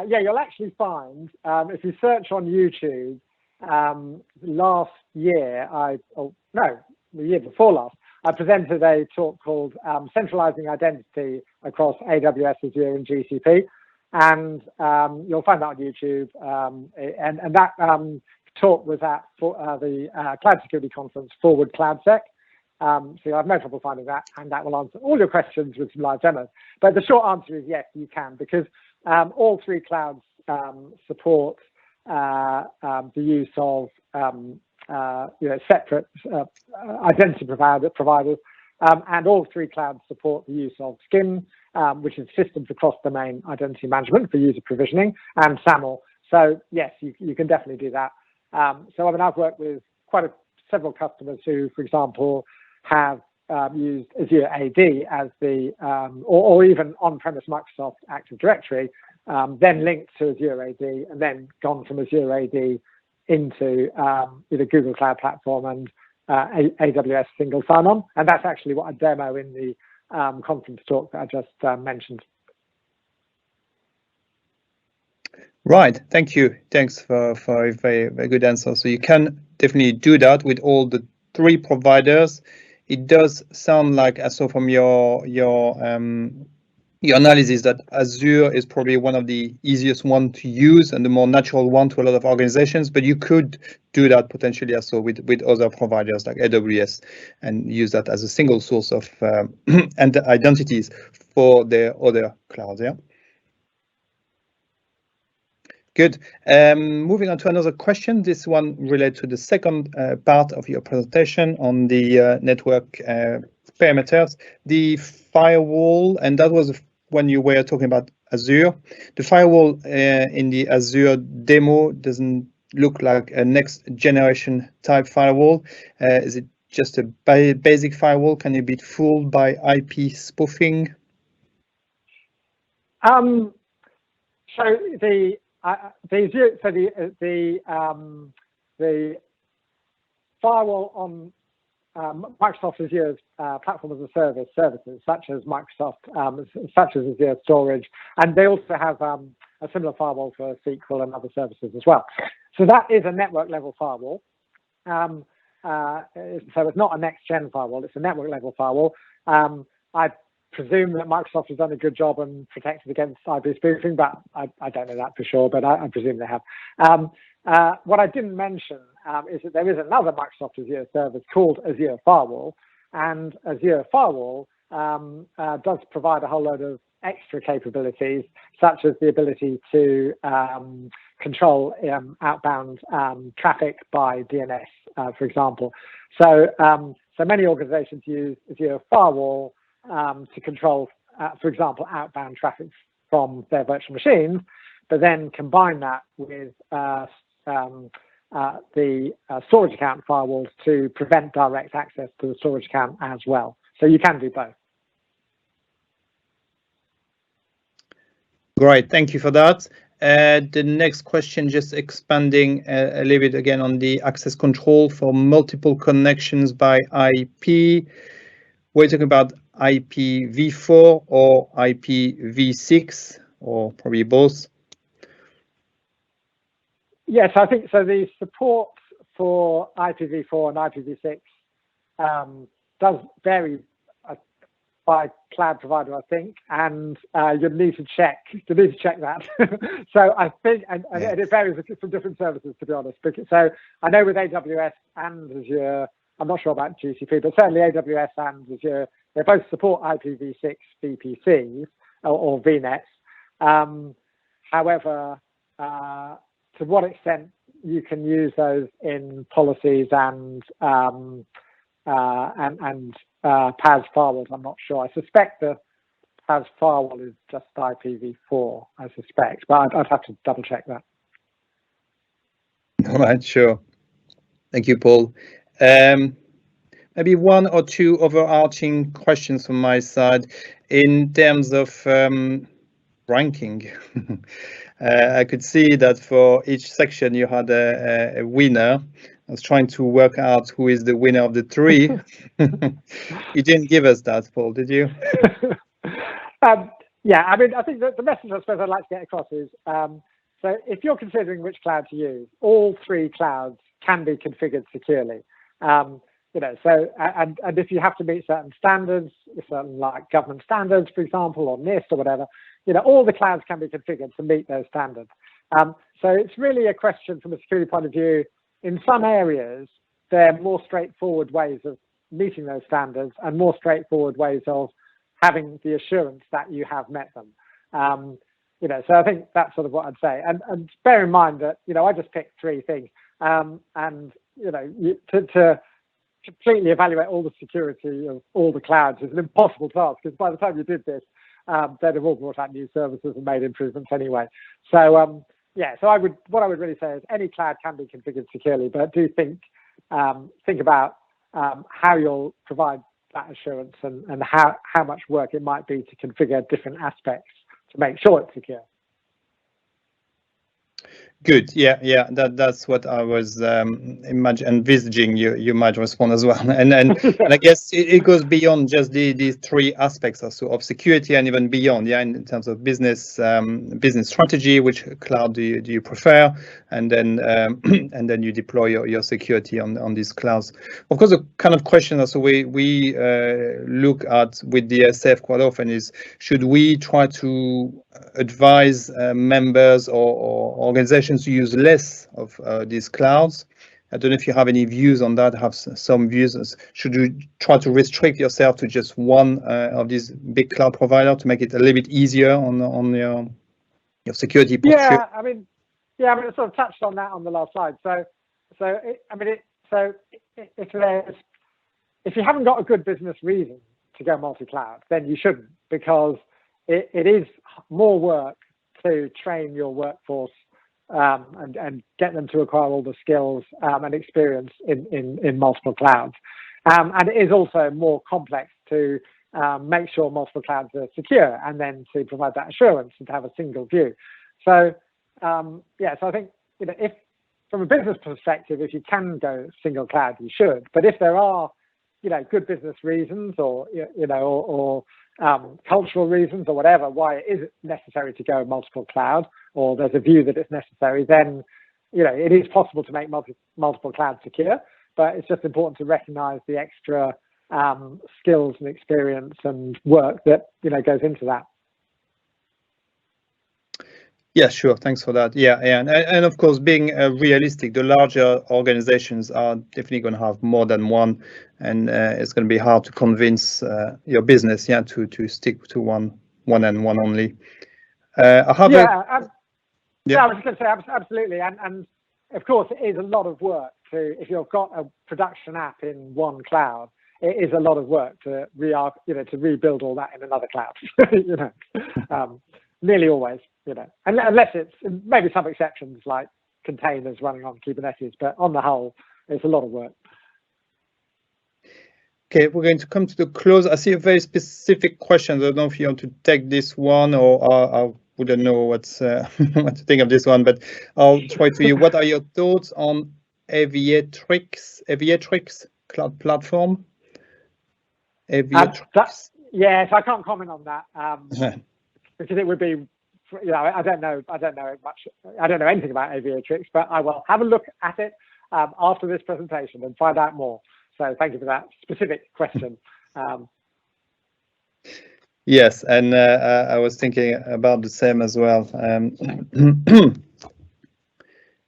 you'll actually find, if you search on YouTube, last year, the year before last, I presented a talk called Centralizing Identity Across AWS, Azure, and GCP. And you'll find that on YouTube. And that talk was at the Cloud Security Conference, Forward CloudSec. So you'll have no trouble finding that, and that will answer all your questions with some live demos. But the short answer is yes, you can, because all 3 clouds support the use of separate identity providers. And all three clouds support the use of SCIM, which is Systems Across Domain Identity Management for user provisioning, and SAML. So yes, you can definitely do that. So I mean, I've worked with several customers who, for example, have used Azure AD as the, or even on-premise Microsoft Active Directory, then linked to Azure AD, and then gone from Azure AD into either Google Cloud Platform and AWS single sign-on. And that's actually what I demo in the conference talk that I just mentioned. Right, thank you. Thanks for a very, very good answer. So you can definitely do that with all the three providers. It does sound like, I saw from your analysis, that Azure is probably one of the easiest one to use and the more natural one to a lot of organizations, but you could do that potentially also with other providers like AWS and use that as a single source of and identities for their other clouds. Yeah. Good. Moving on to another question. This one relates to the second part of your presentation on the network parameters, the firewall, and that was when you were talking about Azure. The firewall in the Azure demo doesn't look like a next generation type firewall. Is it just a basic firewall? Can it be fooled by IP spoofing? So the firewall on Microsoft Azure's platform as a service services, such as Azure Storage, and they also have a similar firewall for SQL and other services as well. So that is a network level firewall. So it's not a next gen firewall; it's a network level firewall. I presume that Microsoft has done a good job and protected against IP spoofing, but I don't know that for sure, but I presume they have. What I didn't mention is that there is another Microsoft Azure service called Azure Firewall, and Azure Firewall does provide a whole load of extra capabilities, such as the ability to control outbound traffic by DNS, for example. So many organizations use Azure Firewall to control, for example, outbound traffic from their virtual machines, but then combine that with the storage account firewalls to prevent direct access to the storage account as well. So you can do both. Great, thank you for that. The next question, just expanding a little bit again on the access control for multiple connections by IP. We're talking about IPv4 or IPv6, or probably both. Yes, I think so. The support for IPv4 and IPv6 does vary by cloud provider, I think, and you'll need to check that. So I think, and it varies from different services, to be honest. So I know with AWS and Azure, I'm not sure about GCP, but certainly AWS and Azure, they both support IPv6 VPCs or VNets. However, to what extent you can use those in policies and PAS firewalls, I'm not sure. I suspect the PAS firewall is just IPv4, I suspect, but I'd have to double check that. All right, sure. Thank you, Paul. Maybe one or two overarching questions from my side in terms of ranking. I could see that for each section you had a winner. I was trying to work out who is the winner of the three. You didn't give us that, Paul, did you? Yeah, I mean, I think that the message I suppose I'd like to get across is, so if you're considering which cloud to use, all three clouds can be configured securely. So and if you have to meet certain standards, certain like government standards, for example, or NIST or whatever, all the clouds can be configured to meet those standards. So it's really a question from a security point of view. In some areas, there are more straightforward ways of meeting those standards and more straightforward ways of having the assurance that you have met them. So I think that's sort of what I'd say. And bear in mind that, I just picked three things. completely evaluate all the security of all the clouds is an impossible task, because by the time you did this, they'd have all brought out new services and made improvements anyway. So yeah, so what I would really say is any cloud can be configured securely, but do think about how you'll provide that assurance and how much work it might be to configure different aspects to make sure it's secure. Good. Yeah. That's what I was envisaging. You might respond as well, and I guess it goes beyond just these three aspects also of security and even beyond. Yeah, in terms of business strategy, which cloud do you prefer, and then you deploy your security on these clouds. Of course, the kind of question also we look at with the SF quite often is, should we try to advise members or organizations to use less of these clouds? I don't know if you have any views on that. Have some views. Should you try to restrict yourself to just one of these big cloud providers to make it a little bit easier on your security posture? Yeah, I mean, I sort of touched on that on the last slide. If you haven't got a good business reason to go multi-cloud, then you shouldn't, because it is more work to train your workforce and get them to acquire all the skills and experience in multiple clouds. And it is also more complex to make sure multiple clouds are secure and then to provide that assurance and to have a single view. So so I think, if from a business perspective, if you can go single cloud, you should. But if there are good business reasons or cultural reasons or whatever why it is necessary to go multiple cloud, or there's a view that it's necessary, then it is possible to make multiple clouds secure, but it's just important to recognize the extra skills and experience and work that goes into that. Yeah, sure. Thanks for that. Yeah, and of course, being realistic, the larger organizations are definitely going to have more than one, and it's going to be hard to convince your business, to stick to one and one only. I was just going to say absolutely, and of course, it is a lot of work if you've got a production app in one cloud. It is a lot of work to rebuild all that in another cloud. Nearly always, unless it's maybe some exceptions like containers running on Kubernetes, but on the whole, it's a lot of work. Okay, we're going to come to the close. I see a very specific question. I don't know if you want to take this one, or I wouldn't know what to think of this one, but I'll try to you. What are your thoughts on Heynderickx cloud platform? Heynderickx. Yes, I can't comment on that. Because it would be, I don't know much. I don't know anything about Heynderickx, but I will have a look at it after this presentation and find out more. So thank you for that specific question. Yes, and I was thinking about the same as well.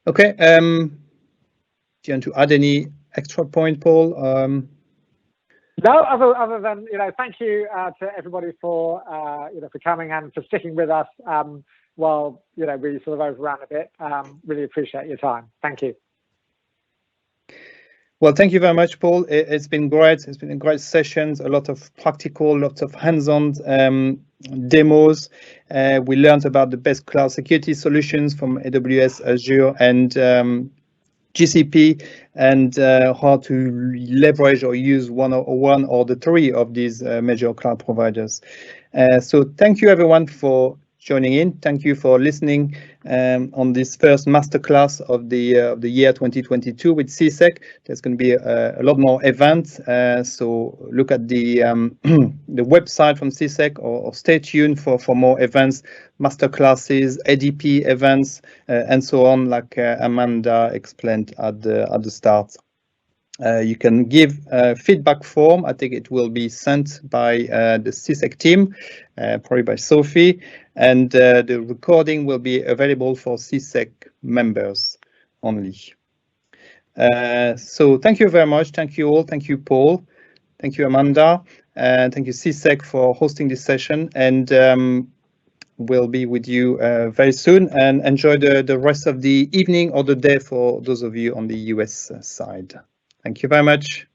Okay. Do you want to add any extra point, Paul? No, other than thank you to everybody for for coming and for sticking with us while we sort of overran a bit. Really appreciate your time. Thank you. Well, thank you very much, Paul. It's been great. It's been a great sessions. A lot of practical, lots of hands-on demos. We learned about the best cloud security solutions from AWS, Azure, and GCP, and how to leverage or use one or the three of these major cloud providers. So thank you everyone for joining in. Thank you for listening on this first masterclass of the year 2022 with CSEC. There's going to be a lot more events, so look at the website from CSEC or stay tuned for more events, masterclasses, ADP events, and so on, like Amanda explained at the start. You can give a feedback form. I think it will be sent by the CSEC team, probably by Sophie, and the recording will be available for CSEC members only. So thank you very much. Thank you all. Thank you, Paul. Thank you, Amanda. And thank you, CSEC, for hosting this session. And we'll be with you very soon, and enjoy the rest of the evening or the day for those of you on the US side. Thank you very much.